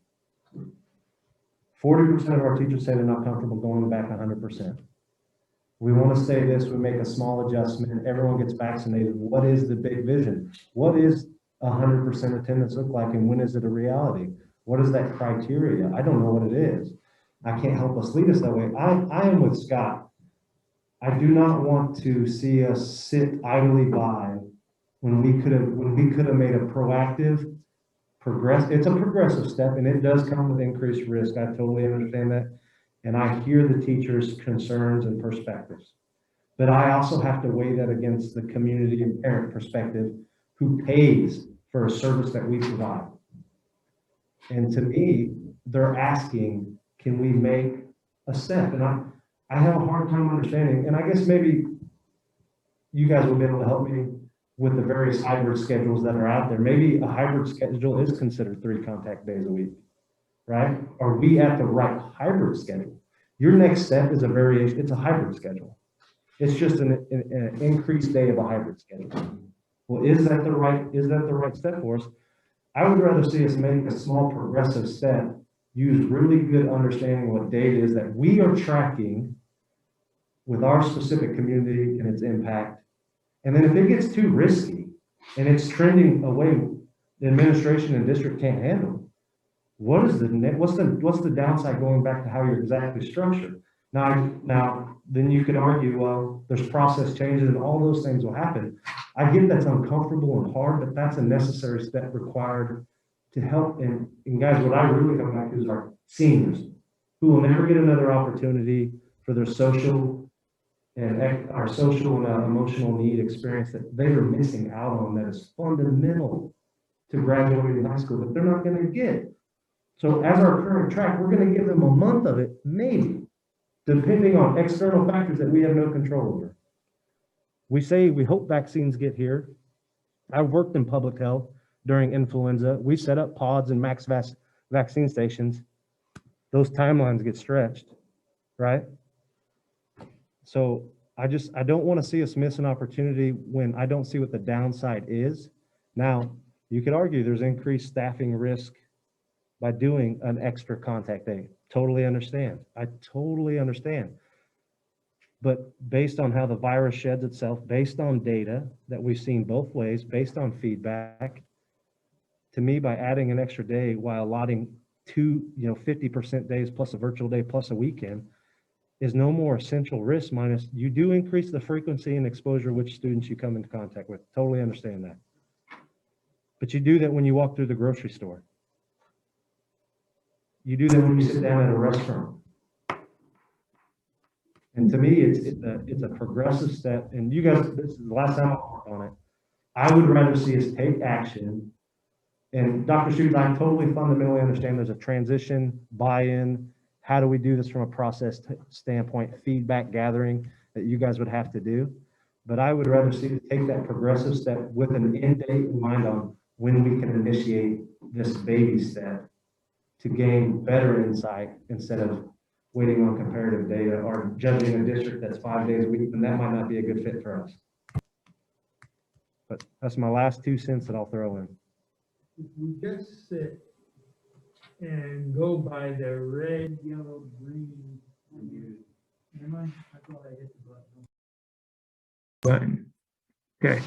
40% of our teachers say they're not comfortable going back 100%. We want to say this, we make a small adjustment, everyone gets vaccinated. What is the big vision? What is 100% attendance look like, and when is it a reality? What is that criteria? I don't know what it is. I can't help us lead us that way. I am with Scott. I do not want to see us sit idly by when we could have made a proactive it's a progressive step, and it does come with increased risk. I totally understand that. And I hear the teachers' concerns and perspectives. But I also have to weigh that against the community and parent perspective who pays for a service that we provide. And to me, they're asking, can we make a step? And I have a hard time understanding, and I guess maybe you guys will be able to help me with the various hybrid schedules that are out there. Maybe a hybrid schedule is considered 3 contact days a week, right? Are we at the right hybrid schedule? Your next step is a variation, it's a hybrid schedule. It's just an increased day of a hybrid schedule. Well, is that the right step for us? I would rather see us make a small progressive step, use really good understanding what data is that we are tracking with our specific community and its impact. And then if it gets too risky and it's trending away, the administration and district can't handle it. What's the downside going back to how you're exactly structured? Now, then you could argue, well, there's process changes and all those things will happen. I get that's uncomfortable and hard, but that's a necessary step required to help. And guys, what I really come back to is our seniors who will never get another opportunity for their social and emotional need experience that they are missing out on, that is fundamental to graduating high school that they're not going to get. So as our current track, we're going to give them a month of it, maybe, depending on external factors that we have no control over. We hope vaccines get here. I've worked in public health during influenza. We set up pods and max vaccine stations. Those timelines get stretched, right? So I don't want to see us miss an opportunity when I don't see what the downside is. Now, you could argue there's increased staffing risk by doing an extra contact day. Totally understand. I totally understand. But based on how the virus sheds itself, based on data that we've seen both ways, based on feedback, to me, by adding an extra day while allotting 50% days plus a virtual day plus a weekend is no more essential risk, minus you do increase the frequency and exposure of which students you come into contact with. Totally understand that. But you do that when you walk through the grocery store. You do that when you sit down at a restaurant. And to me, it's a progressive step. And you guys, this is the last time I'll work on it. I would rather see us take action. And Dr. Schutz, I totally fundamentally understand there's a transition, buy-in. How do we do this from a process standpoint, feedback gathering that you guys would have to do? But I would rather see us take that progressive step with an end date in mind on when we can initiate this baby step to gain better insight instead of waiting on comparative data or judging a district that's 5 days a week, and that might not be a good fit for us. But that's my last 2 cents that I'll throw in. If we just sit and go by the red, yellow, green. Am I? I thought I hit the button. Okay.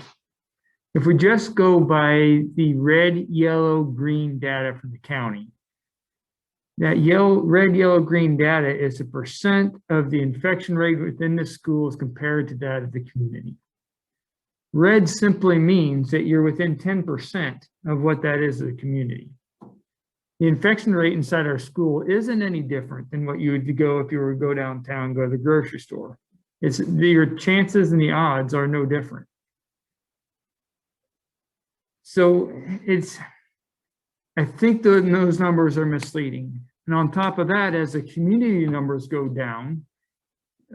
If we just go by the red, yellow, green data from the county, that red, yellow, green data is the percent of the infection rate within the schools compared to that of the community. Red simply means that you're within 10% of what that is of the community. The infection rate inside our school isn't any different than what you would go if you were to go downtown, go to the grocery store. Your chances and the odds are no different. So I think those numbers are misleading. And on top of that, as the community numbers go down,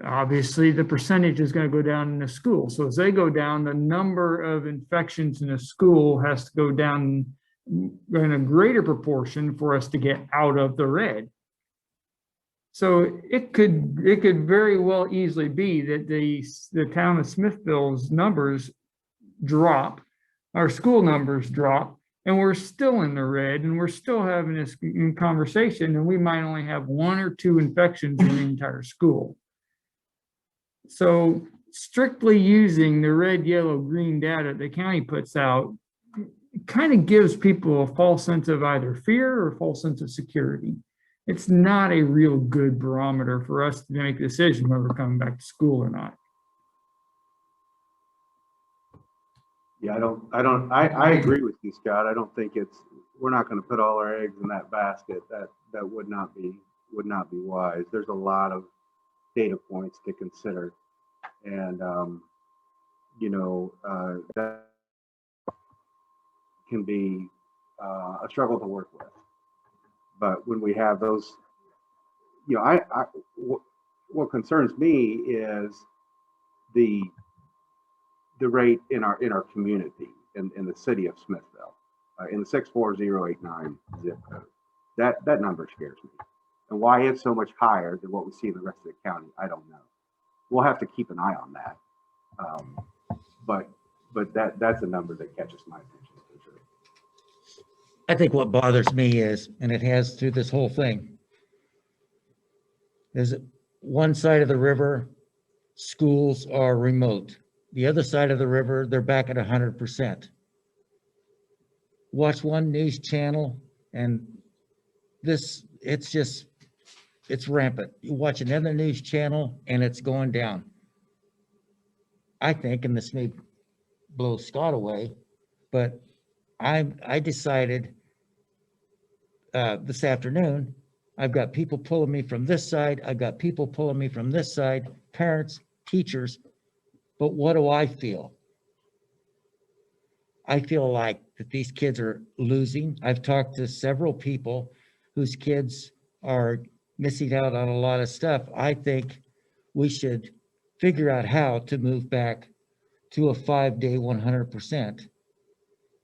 obviously the percentage is going to go down in the school. So as they go down, the number of infections in a school has to go down in a greater proportion for us to get out of the red. So it could very well easily be that the town of Smithville's numbers drop, our school numbers drop, and we're still in the red, and we're still having this conversation, and we might only have 1 or 2 infections in the entire school. So strictly using the red, yellow, green data the county puts out, it kind of gives people a false sense of either fear or a false sense of security. It's not a real good barometer for us to make a decision whether we're coming back to school or not. Yeah, I agree with you, Scott. I don't think we're not going to put all our eggs in that basket. That would not be wise. There's a lot of data points to consider. And, that can be a struggle to work with. But when we have those, what concerns me is the rate in our community in the city of Smithville, in the 64089 zip code. That number scares me. And why it's so much higher than what we see in the rest of the county, I don't know. We'll have to keep an eye on that. But that's a number that catches my attention for sure. I think what bothers me is, and it has through this whole thing, is one side of the river, schools are remote. The other side of the river, they're back at 100%. Watch one news channel and it's rampant. You watch another news channel and it's going down. I think, and this may blow Scott away, but I decided this afternoon, I've got people pulling me from this side. I've got people pulling me from this side, parents, teachers. But what do I feel? I feel like that these kids are losing. I've talked to several people whose kids are missing out on a lot of stuff. I think we should figure out how to move back to a 5-day 100%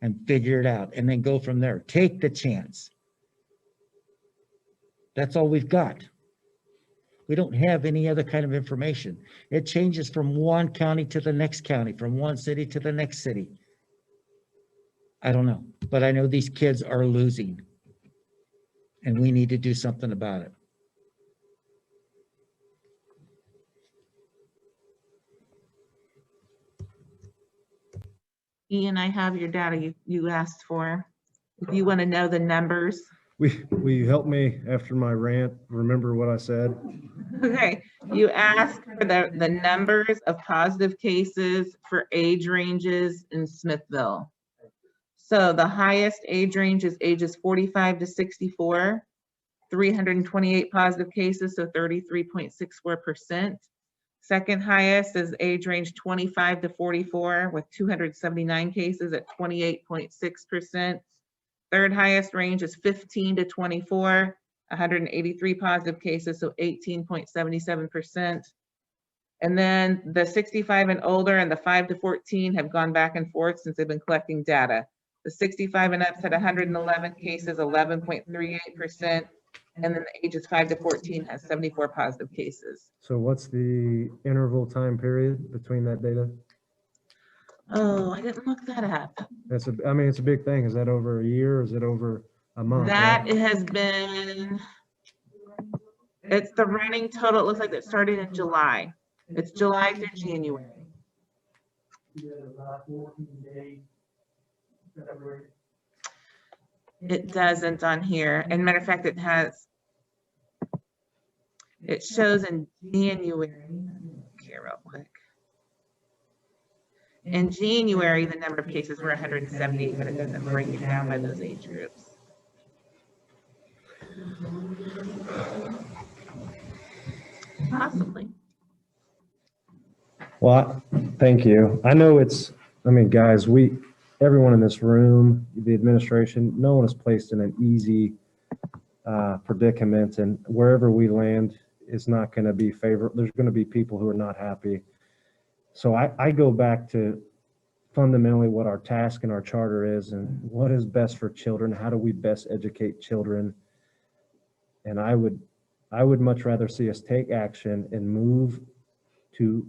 and figure it out and then go from there. Take the chance. That's all we've got. We don't have any other kind of information. It changes from one county to the next county, from one city to the next city. I don't know, but I know these kids are losing and we need to do something about it. Ian, I have your data you asked for. If you want to know the numbers. Will you help me after my rant? Remember what I said? Okay, you asked for the numbers of positive cases for age ranges in Smithville. So the highest age range is ages 45 to 64, 328 positive cases, so 33.64%. Second highest is age range 25 to 44 with 279 cases at 28.6%. Third highest range is 15 to 24, 183 positive cases, so 18.77%. And then the 65 and older and the 5 to 14 have gone back and forth since they've been collecting data. The 65 and up had 111 cases, 11.38%. And then the ages 5 to 14 has 74 positive cases. So what's the interval time period between that data? Oh, I didn't look that up. It's a big thing. Is that over a year or is it over a month? That right? has been, it's the running total. It looks like it started in July. It's July through January. It doesn't on here. And matter of fact, it shows in January. Here real quick. In January, the number of cases were 170, but it doesn't break it down by those age groups. Possibly. Well, thank you. I know guys, everyone in this room, the administration, no one is placed in an easy predicament, and wherever we land is not going to be favorable. There's going to be people who are not happy. So I go back to fundamentally what our task and our charter is and what is best for children. How do we best educate children? And I would much rather see us take action and move to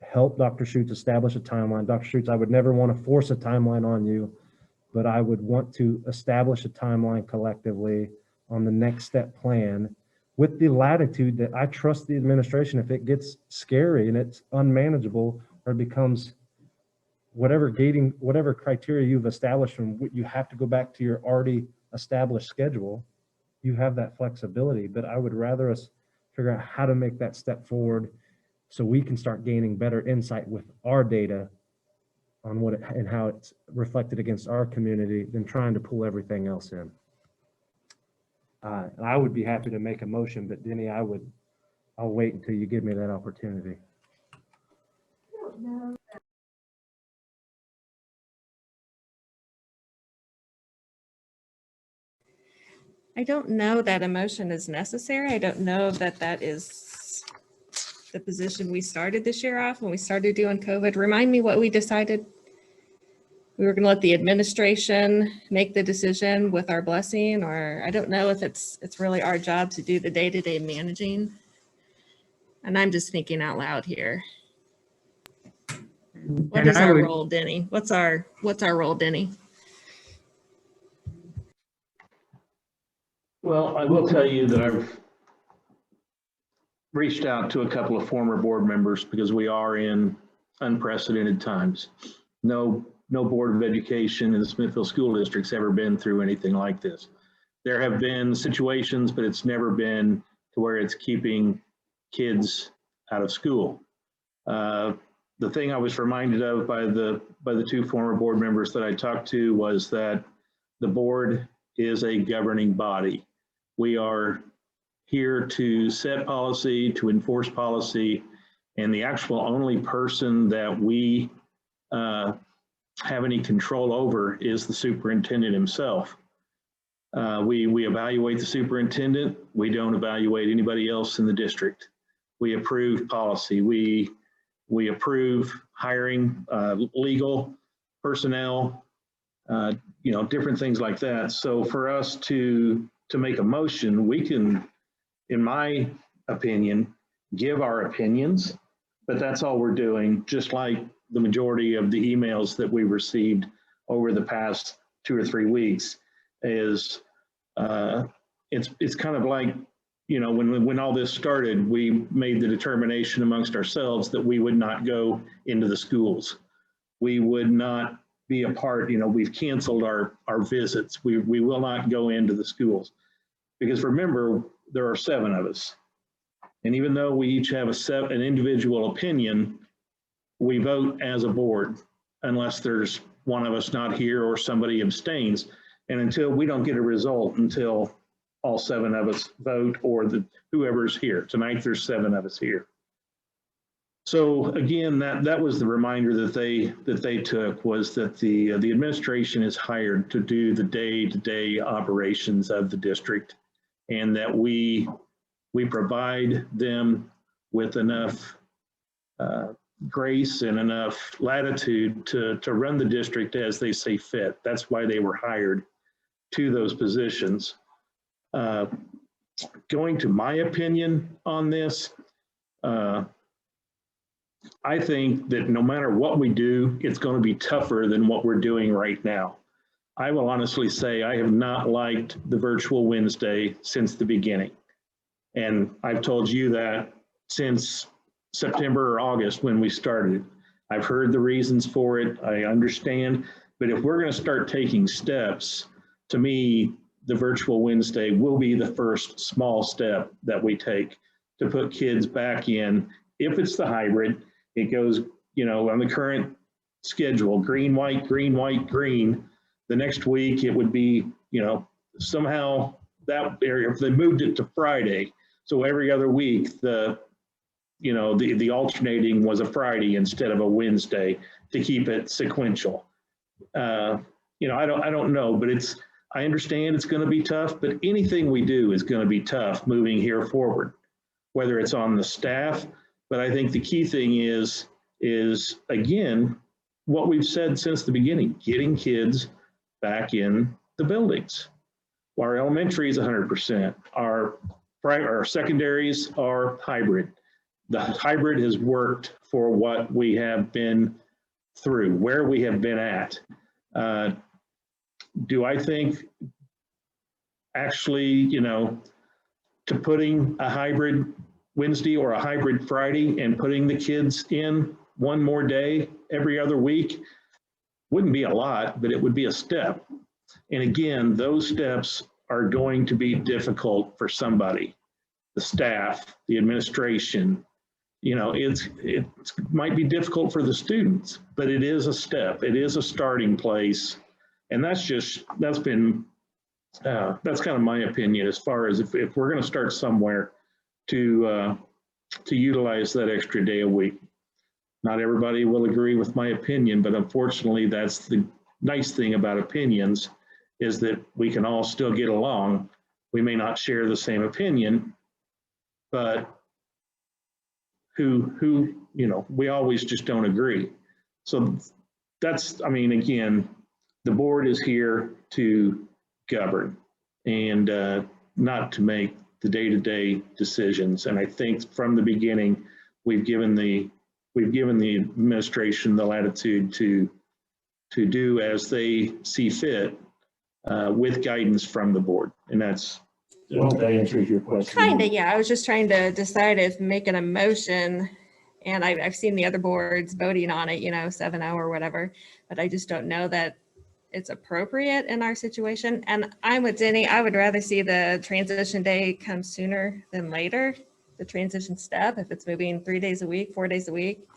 help Dr. Schutz establish a timeline. Dr. Schutz, I would never want to force a timeline on you, but I would want to establish a timeline collectively on the next step plan with the latitude that I trust the administration. If it gets scary and it's unmanageable or becomes whatever criteria you've established, and you have to go back to your already established schedule, you have that flexibility. But I would rather us figure out how to make that step forward so we can start gaining better insight with our data on what it, and how it's reflected against our community than trying to pull everything else in. I would be happy to make a motion, but Denny, I'll wait until you give me that opportunity. I don't know that a motion is necessary. I don't know that that is the position we started this year off when we started doing COVID. Remind me what we decided. We were going to let the administration make the decision with our blessing, or I don't know if it's really our job to do the day-to-day managing. And I'm just thinking out loud here. What And is I our would- role, Denny? What's our role, Denny? Well, I will tell you that I've reached out to a couple of former board members because we are in unprecedented times. No Board of Education in the Smithville School District's ever been through anything like this. There have been situations, but it's never been to where it's keeping kids out of school. The thing I was reminded of by the two former board members that I talked to was that the board is a governing body. We are here to set policy, to enforce policy, and the actual only person that we have any control over is the superintendent himself. We evaluate the superintendent. We don't evaluate anybody else in the district. We approve policy. We approve hiring, legal personnel, different things like that. So for us to make a motion, we can, in my opinion, give our opinions, but that's all we're doing, just like the majority of the emails that we received over the past 2 or 3 weeks is, it's kind of like, when all this started, we made the determination amongst ourselves that we would not go into the schools. We would not be a part, we've canceled our visits. We will not go into the schools. Because remember, there are 7 of us. And even though we each have an individual opinion, we vote as a board unless there's one of us not here or somebody abstains. And until we don't get a result until all 7 of us vote or whoever's here. Tonight there's 7 of us here. So again, that was the reminder that they took, was that the administration is hired to do the day-to-day operations of the district, and that we provide them with enough grace and enough latitude to run the district as they see fit. That's why they were hired to those positions. Going to my opinion on this, I think that no matter what we do, it's going to be tougher than what we're doing right now. I will honestly say I have not liked the virtual Wednesday since the beginning. And I've told you that since September or August when we started. I've heard the reasons for it. I understand. But if we're going to start taking steps, to me, the virtual Wednesday will be the first small step that we take to put kids back in. If it's the hybrid, it goes, on the current schedule, green, white, green, white, green. The next week it would be, somehow that area, if they moved it to Friday, so every other week, the alternating was a Friday instead of a Wednesday to keep it sequential. I don't know, but I understand it's going to be tough, but anything we do is going to be tough moving here forward, whether it's on the staff. But I think the key thing is again, what we've said since the beginning, getting kids back in the buildings. Our elementary is 100%. Our secondaries are hybrid. The hybrid has worked for what we have been through, where we have been at. Do I think actually, to putting a hybrid Wednesday or a hybrid Friday and putting the kids in one more day every other week wouldn't be a lot, but it would be a step. And again, those steps are going to be difficult for somebody, the staff, the administration, you know, it might be difficult for the students, but it is a step. It is a starting place. And that's kind of my opinion as far as if we're going to start somewhere to utilize that extra day a week. Not everybody will agree with my opinion, but unfortunately, that's the nice thing about opinions, is that we can all still get along. We may not share the same opinion, but who, you know, we always just don't agree. So that's, I mean, again, the board is here to govern and not to make the day-to-day decisions. And I think from the beginning, we've given the administration the latitude to do as they see fit with guidance from the board. And that's, that answers your question. Kind of, yeah. I was just trying to decide if making a motion, and I've seen the other boards voting on it, you know, 7-0 or whatever, but I just don't know that it's appropriate in our situation. And I'm with Denny. I would rather see the transition day come sooner than later, the transition step, if it's moving 3 days a week, 4 days a week.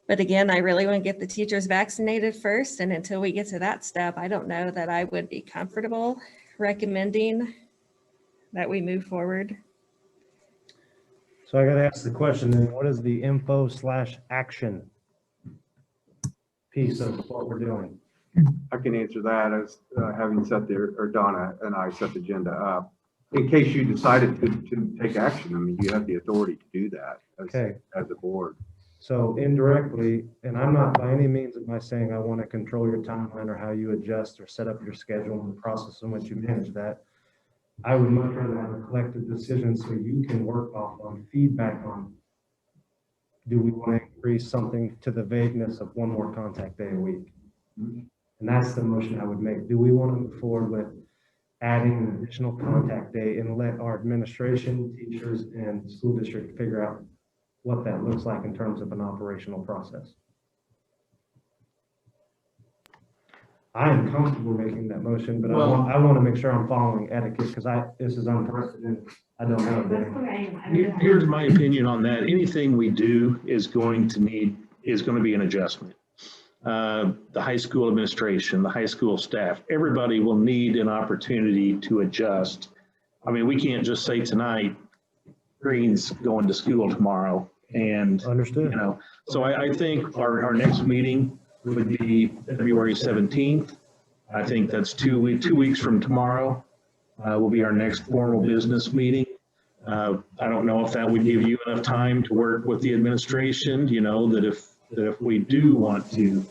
But again, I really want to get the teachers vaccinated first. And until we get to that step, I don't know that I would be comfortable recommending that we move forward. So I got to ask the question then, what is the info/action piece of what we're doing? I can answer that as having set or Donna and I set the agenda up. In case you decided to take action, I mean, you have the authority to do that as a board. So indirectly, and I'm not by any means am I saying I want to control your timeline or how you adjust or set up your schedule and the process in which you manage that. I would much rather have a collective decision so you can work off on feedback on, do we want to increase something to the vagueness of one more contact day a week? And that's the motion I would make. Do we want to move forward with adding an additional contact day and let our administration, teachers, and school district figure out what that looks like in terms of an operational process? I am comfortable making that motion, but I want to make sure I'm following etiquette because this is unprecedented. I don't know. Here's my opinion on that. Anything we do is going to be an adjustment. The high school administration, the high school staff, everybody will need an opportunity to adjust. I mean, we can't just say tonight, Green's going to school tomorrow. And, understood. You know, so I think our next meeting would be February 17th. I think that's 2 weeks from tomorrow will be our next formal business meeting. I don't know if that would give you enough time to work with the administration, you know, that if we do want to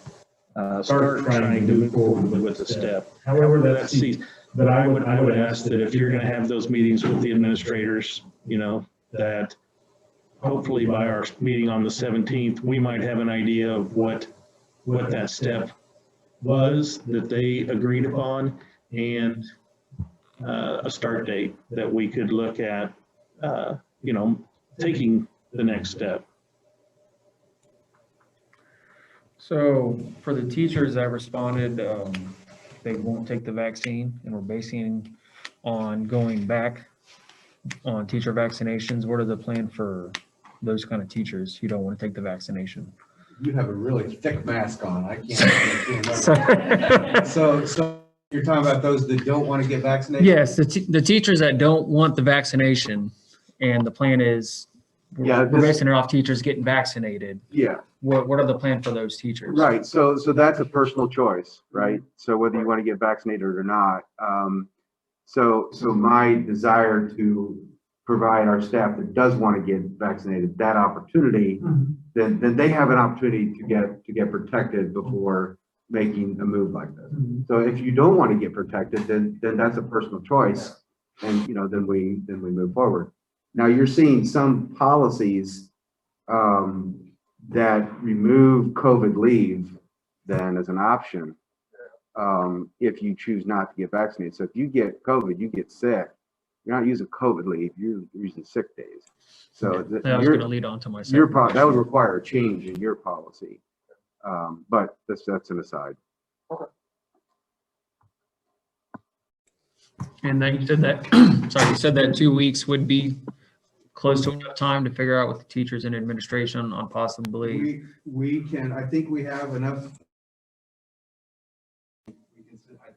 start trying to move forward with the step. However, that's see, but I would ask that if you're going to have those meetings with the administrators, you know, that hopefully by our meeting on the 17th, we might have an idea of what that step was that they agreed upon and a start date that we could look at, you know, taking the next step. So for the teachers that responded, they won't take the vaccine, and we're basing on going back on teacher vaccinations. What are the plan for those kind of teachers who don't want to take the vaccination? You have a really thick mask on. I can't. So you're talking about those that don't want to get vaccinated? Yes, the teachers that don't want the vaccination, and the plan is we're basing it off teachers getting vaccinated. Yeah. What are the plan for those teachers? Right. So that's a personal choice, right? So whether you want to get vaccinated or not. So my desire to provide our staff that does want to get vaccinated that opportunity, then they have an opportunity to get protected before making a move like this. So if you don't want to get protected, then that's a personal choice, and you know then we move forward. Now you're seeing some policies that remove COVID leave then as an option if you choose not to get vaccinated. So if you get COVID, you get sick, you're not using COVID leave, you're using sick days. So that was going to lead on to my second question. That would require a change in your policy. But that's an aside. And then you said that, sorry, you said that 2 weeks would be close to enough time to figure out with the teachers and administration on possibly? We can, I think we have enough. We can sit- I-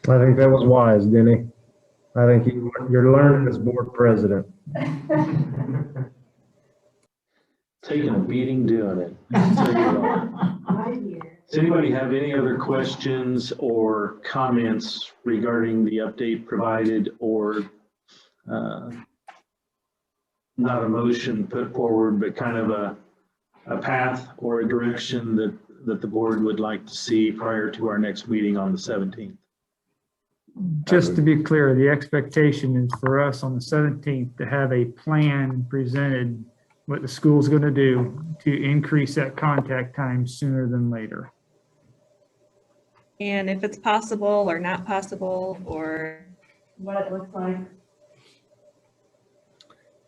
I think that was wise, Denny. I think you're learning as board president. Taking a beating doing it. So you are. Does anybody have any other questions or comments regarding the update provided, or not a motion put forward, but kind of a path or a direction that the board would like to see prior to our next meeting on the 17th? Just to be clear, the expectation is for us on the 17th to have a plan presented, what the school's going to do to increase that contact time sooner than later. And if it's possible or not possible, or what it looks like.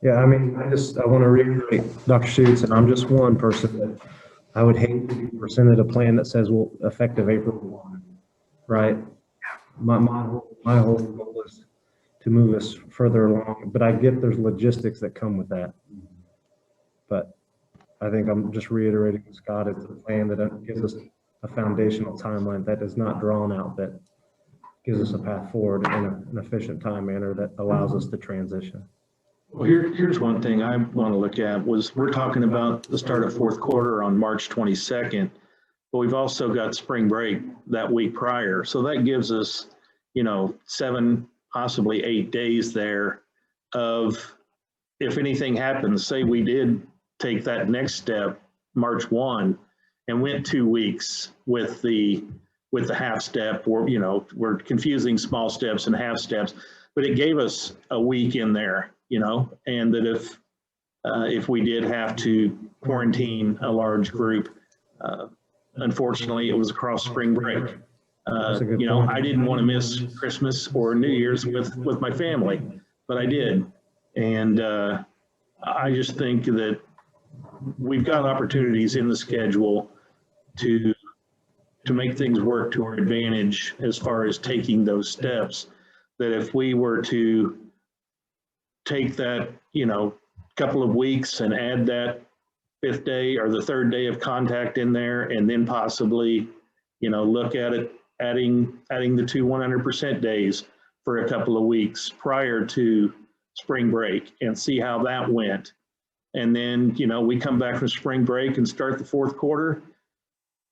Yeah, I mean, I want to reiterate, Dr. Schutz, and I'm just one person, that I would hate to be presented a plan that says, well, effective April 1, right? My whole goal is to move us further along, but I get there's logistics that come with that. But I think I'm just reiterating, Scott, it's a plan that gives us a foundational timeline that is not drawn out, that gives us a path forward in an efficient time manner that allows us to transition. Well, here's one thing I want to look at was we're talking about the start of fourth quarter on March 22nd, but we've also got spring break that week prior. So that gives us, 7, possibly 8 days there of, if anything happens, say we did take that next step, March 1, and went 2 weeks with the half step, or, we're confusing small steps and half steps, but it gave us a week in there, and that if we did have to quarantine a large group, unfortunately, it was across spring break. I didn't want to miss Christmas or New Year's with my family, but I did. And I just think that we've got opportunities in the schedule to make things work to our advantage as far as taking those steps, that if we were to take that, couple of weeks and add that 5th day or the 3rd day of contact in there, and then possibly, look at it, adding the 2 100% days for a couple of weeks prior to spring break and see how that went. And then, we come back from spring break and start the fourth quarter.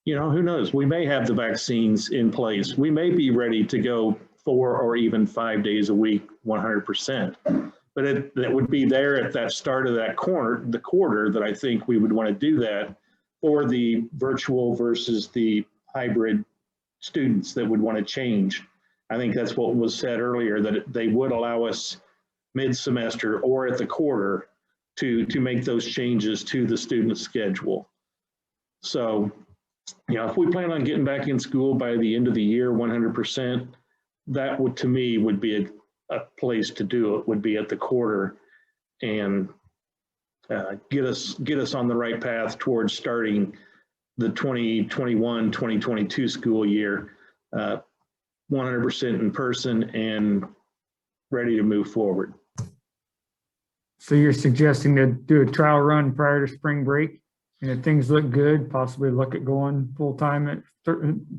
Who knows? We may have the vaccines in place. We may be ready to go 4 or even 5 days a week, 100%. But that would be there at that start of that quarter that I think we would want to do that for the virtual versus the hybrid students that would want to change. I think that's what was said earlier, that they would allow us mid-semester or at the quarter to make those changes to the student schedule. So, if we plan on getting back in school by the end of the year, 100%, that would, to me, would be a place to do it, would be at the quarter, and get us on the right path towards starting the 2021-2022 school year 100% in person and ready to move forward. So you're suggesting to do a trial run prior to spring break, and if things look good, possibly look at going full time at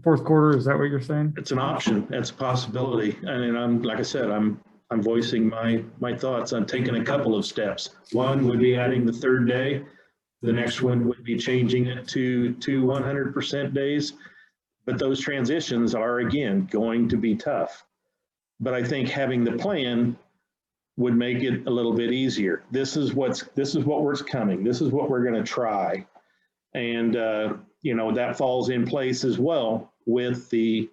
fourth quarter? Is that what you're saying? It's an option. That's a possibility. And I'm, like I said, I'm voicing my thoughts on taking a couple of steps. One would be adding the 3rd day. The next one would be changing it to 100% days. But those transitions are, again, going to be tough. But I think having the plan would make it a little bit easier. This is what's coming. This is what we're going to try. And, that falls in place as well with the,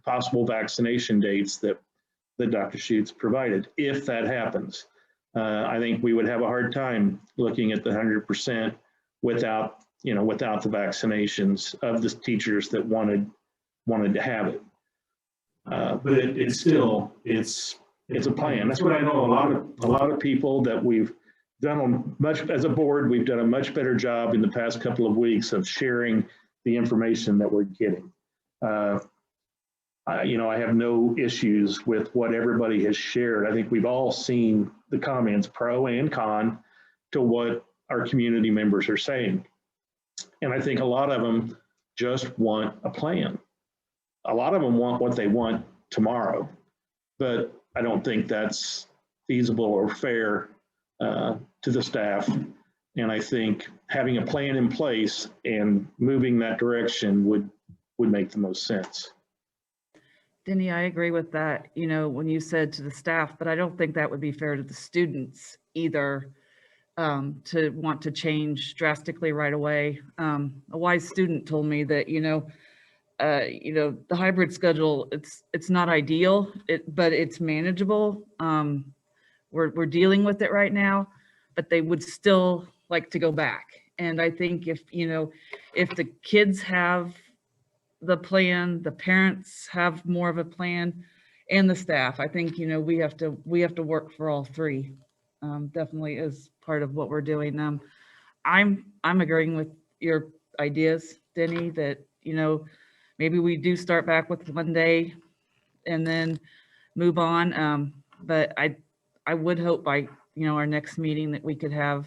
possible vaccination dates that Dr. Schutz provided. If that happens, I think we would have a hard time looking at the 100% without, without the vaccinations of the teachers that wanted to have it. But it's still, it's a plan. That's what I know. A lot of people that we've done as a board, we've done a much better job in the past couple of weeks of sharing the information that we're getting. I have no issues with what everybody has shared. I think we've all seen the comments, pro and con, to what our community members are saying. And I think a lot of them just want a plan. A lot of them want what they want tomorrow, but I don't think that's feasible or fair to the staff. And I think having a plan in place and moving that direction would make the most sense. Denny, I agree with that, when you said to the staff, but I don't think that would be fair to the students either, to want to change drastically right away. A wise student told me that, the hybrid schedule, it's not ideal, but it's manageable. We're dealing with it right now, but they would still like to go back. And I think if the kids have the plan, the parents have more of a plan, and the staff, I think, we have to work for all three. Definitely is part of what we're doing. I'm agreeing with your ideas, Denny, that, maybe we do start back with one day and then move on. But I would hope by, our next meeting that we could have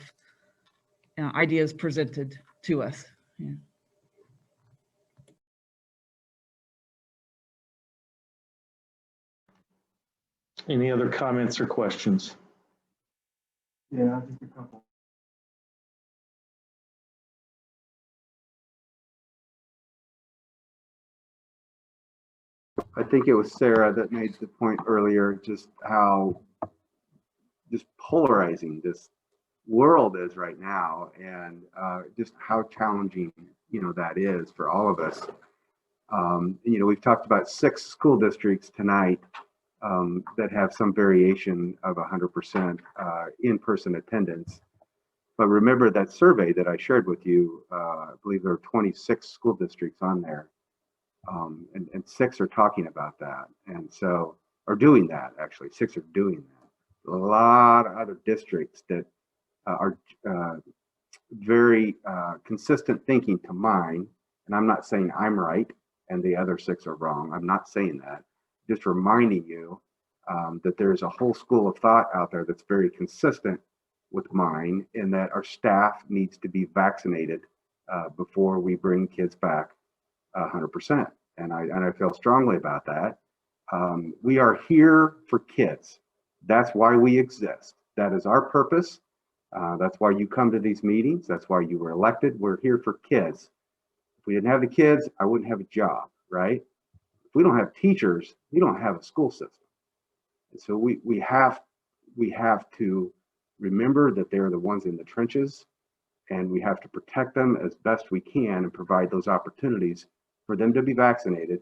ideas presented to us. Yeah. Any other comments or questions? Yeah, just a couple. I think it was Sarah that made the point earlier, just how just polarizing this world is right now, and just how challenging, that is for all of us. We've talked about 6 school districts tonight that have some variation of 100% in-person attendance. But remember that survey that I shared with you, I believe there are 26 school districts on there. And 6 are talking about that. And so, are doing that actually, 6 are doing that. A lot of other districts that are very consistent thinking to mine. And I'm not saying I'm right and the other 6 are wrong. I'm not saying that. Just reminding you that there's a whole school of thought out there that's very consistent with mine, in that our staff needs to be vaccinated before we bring kids back 100%. And I feel strongly about that. We are here for kids. That's why we exist. That is our purpose. That's why you come to these meetings. That's why you were elected. We're here for kids. If we didn't have the kids, I wouldn't have a job, right? If we don't have teachers, we don't have a school system. And so we have to remember that they're the ones in the trenches, and we have to protect them as best we can and provide those opportunities for them to be vaccinated,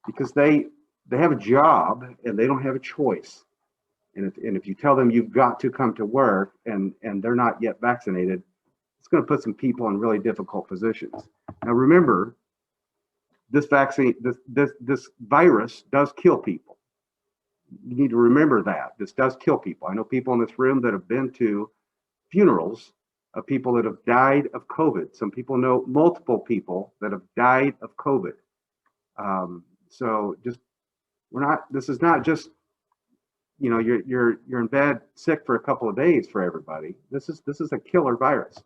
because they have a job and they don't have a choice. And if you tell them you've got to come to work and they're not yet vaccinated, it's going to put some people in really difficult positions. Now remember, this vaccine, this virus does kill people. You need to remember that this does kill people. I know people in this room that have been to funerals of people that have died of COVID. Some people know multiple people that have died of COVID. So just, this is not just, you're in bed sick for a couple of days for everybody. This is a killer virus.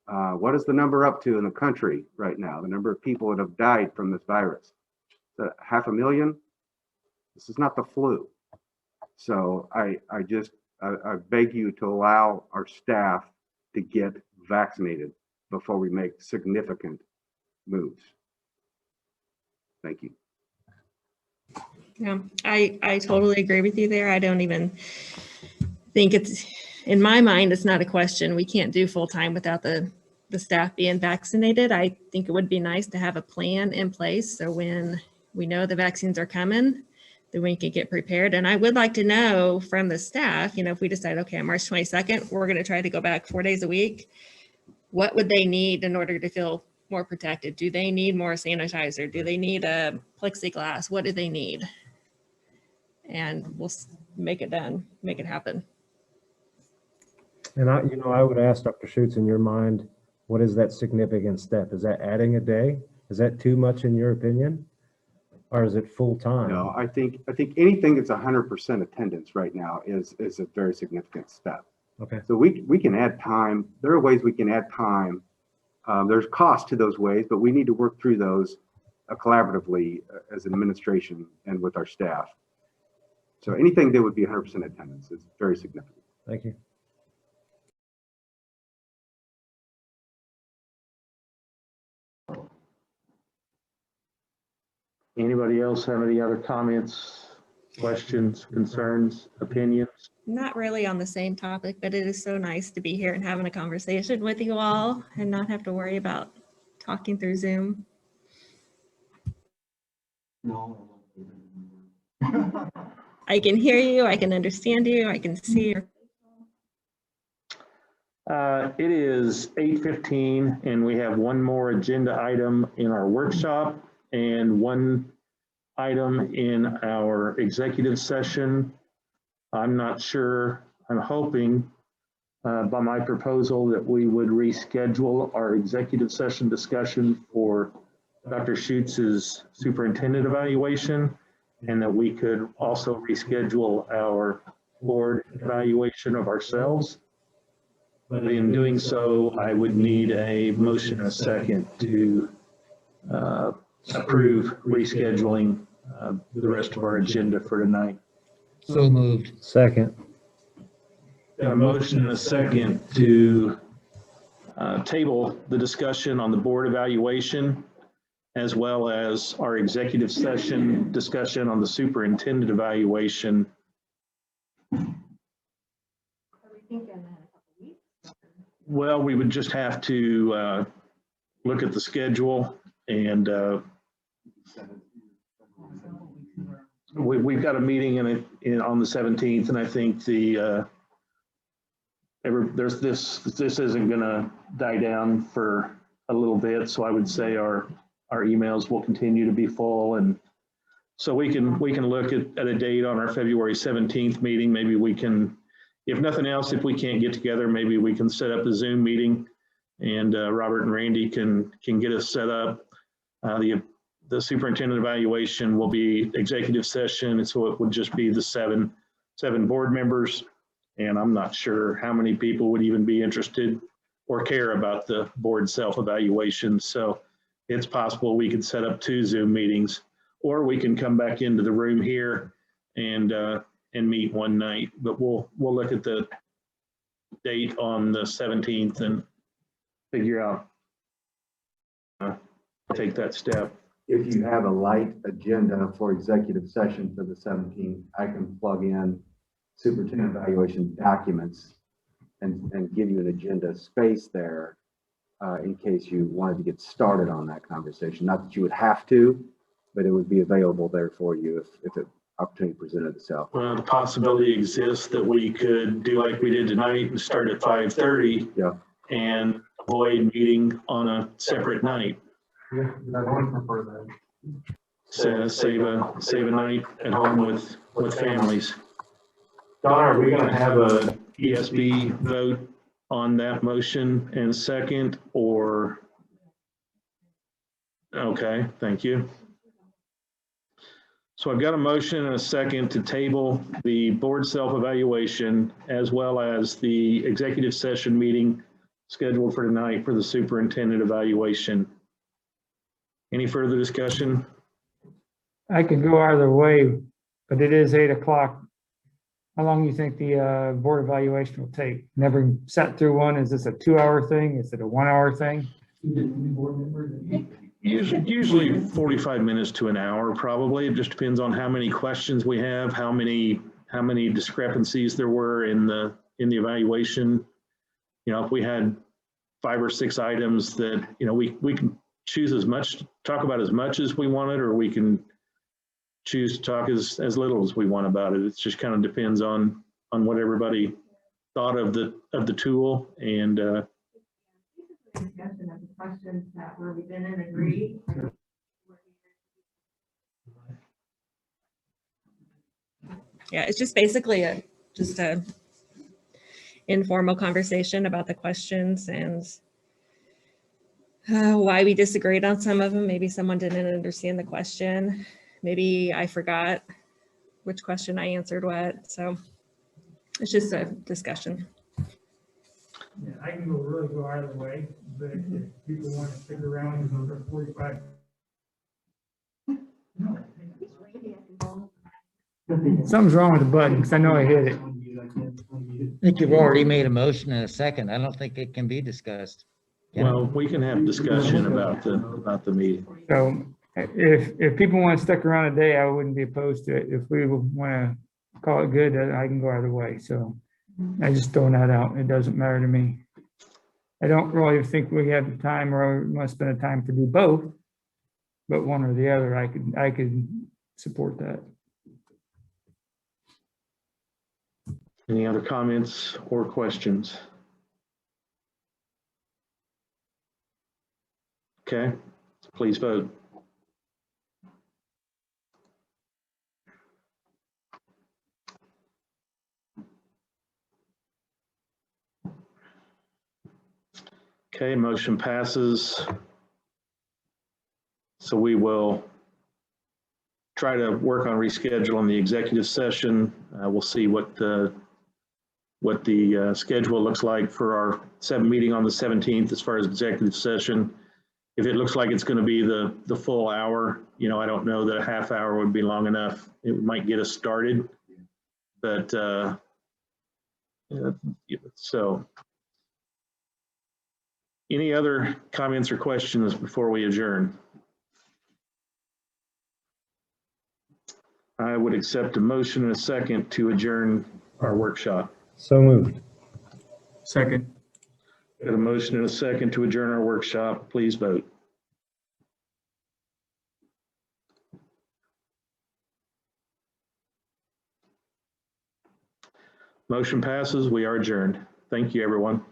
What is the number up to in the country right now? The number of people that have died from this virus? 500,000? This is not the flu. So I beg you to allow our staff to get vaccinated before we make significant moves. Thank you. Yeah, I totally agree with you there. I don't even think it's, in my mind, it's not a question. We can't do full-time without the staff being vaccinated. I think it would be nice to have a plan in place, so when we know the vaccines are coming, then we can get prepared. And I would like to know from the staff, if we decide, okay, on March 22nd, we're going to try to go back 4 days a week. what would they need in order to feel more protected? Do they need more sanitizer? Do they need a plexiglass? What do they need? And we'll make it done, make it happen. And I would ask Dr. Schutz, in your mind, what is that significant step? Is that adding a day? Is that too much in your opinion? Or is it full time? No, I think anything that's 100% attendance right now is a very significant step. Okay. So we can add time. There are ways we can add time. There's cost to those ways, but we need to work through those collaboratively as an administration and with our staff. So anything that would be 100% attendance is very significant. Thank you. Anybody else have any other comments, questions, concerns, opinions? Not really on the same topic, but it is so nice to be here and having a conversation with you all and not have to worry about talking through Zoom. No. I can hear you, I can understand you, I can see your. It is 8:15 and we have one more agenda item in our workshop and one item in our executive session. I'm not sure, I'm hoping by my proposal that we would reschedule our executive session discussion for Dr. Schutz's superintendent evaluation, and that we could also reschedule our board evaluation of ourselves. But in doing so, I would need a motion and a second to approve rescheduling the rest of our agenda for tonight. So moved. Second. Got a motion and a second to table the discussion on the board evaluation, as well as our executive session discussion on the superintendent evaluation. Well, we would just have to look at the schedule, and we've got a meeting on the 17th, and I think this isn't going to die down for a little bit, so I would say our emails will continue to be full, and so we can look at a date on our February 17th meeting. Maybe we can, if nothing else, if we can't get together, maybe we can set up a Zoom meeting, and Robert and Randy can get us set up. The superintendent evaluation will be executive session, and so it would just be the seven board members. And I'm not sure how many people would even be interested or care about the board self-evaluation. So it's possible we could set up 2 Zoom meetings, or we can come back into the room here and meet one night. But we'll look at the date on the 17th and figure out, take that step. If you have a light agenda for executive session for the 17th, I can plug in superintendent evaluation documents and give you an agenda space there in case you wanted to get started on that conversation. Not that you would have to, but it would be available there for you if an opportunity presented itself. Well, the possibility exists that we could do like we did tonight and start at 5:30. Yeah. And avoid meeting on a separate night. Yeah, I would prefer that. So save a night at home with families. Don, are we going to have a ESB vote on that motion and second, or? Okay, thank you. So I've got a motion and a second to table the board self-evaluation as well as the executive session meeting scheduled for tonight for the superintendent evaluation. Any further discussion? I could go either way, but it is 8 o'clock. How long do you think the board evaluation will take? Never sat through one. Is this a 2-hour thing? Is it a 1-hour thing? Usually 45 minutes to an hour, probably. It just depends on how many questions we have, how many discrepancies there were in the evaluation. You know, if we had 5 or 6 items that, you know, we can choose talk about as much as we wanted, or we can choose to talk as little as we want about it. It just kind of depends on what everybody thought of the tool. And discussion of the questions that where we've been and agreed. Yeah, it's just basically just a informal conversation about the questions and why we disagreed on some of them. Maybe someone didn't understand the question. Maybe I forgot which question I answered what. So it's just a discussion. Yeah, I can really go either way, but if people want to stick around for 45. Something's wrong with the button, because I know I hit it. I think you've already made a motion in a second. I don't think it can be discussed. Well, we can have discussion about the meeting. So if people want to stick around a day, I wouldn't be opposed to it. If we want to call it good, I can go either way. So I just throwing that out. It doesn't matter to me. I don't really think we have the time or must spend the time to do both, but one or the other, I could support that. Any other comments or questions? Okay, please vote. Okay, motion passes. So we will try to work on rescheduling the executive session. We'll see what the schedule looks like for our meeting on the 17th as far as executive session. If it looks like it's going to be the full hour, you know, I don't know that a half hour would be long enough. It might get us started, but so any other comments or questions before we adjourn? I would accept a motion and a second to adjourn our workshop. So moved. Second. Got a motion and a second to adjourn our workshop. Please vote. Motion passes. We are adjourned. Thank you, everyone.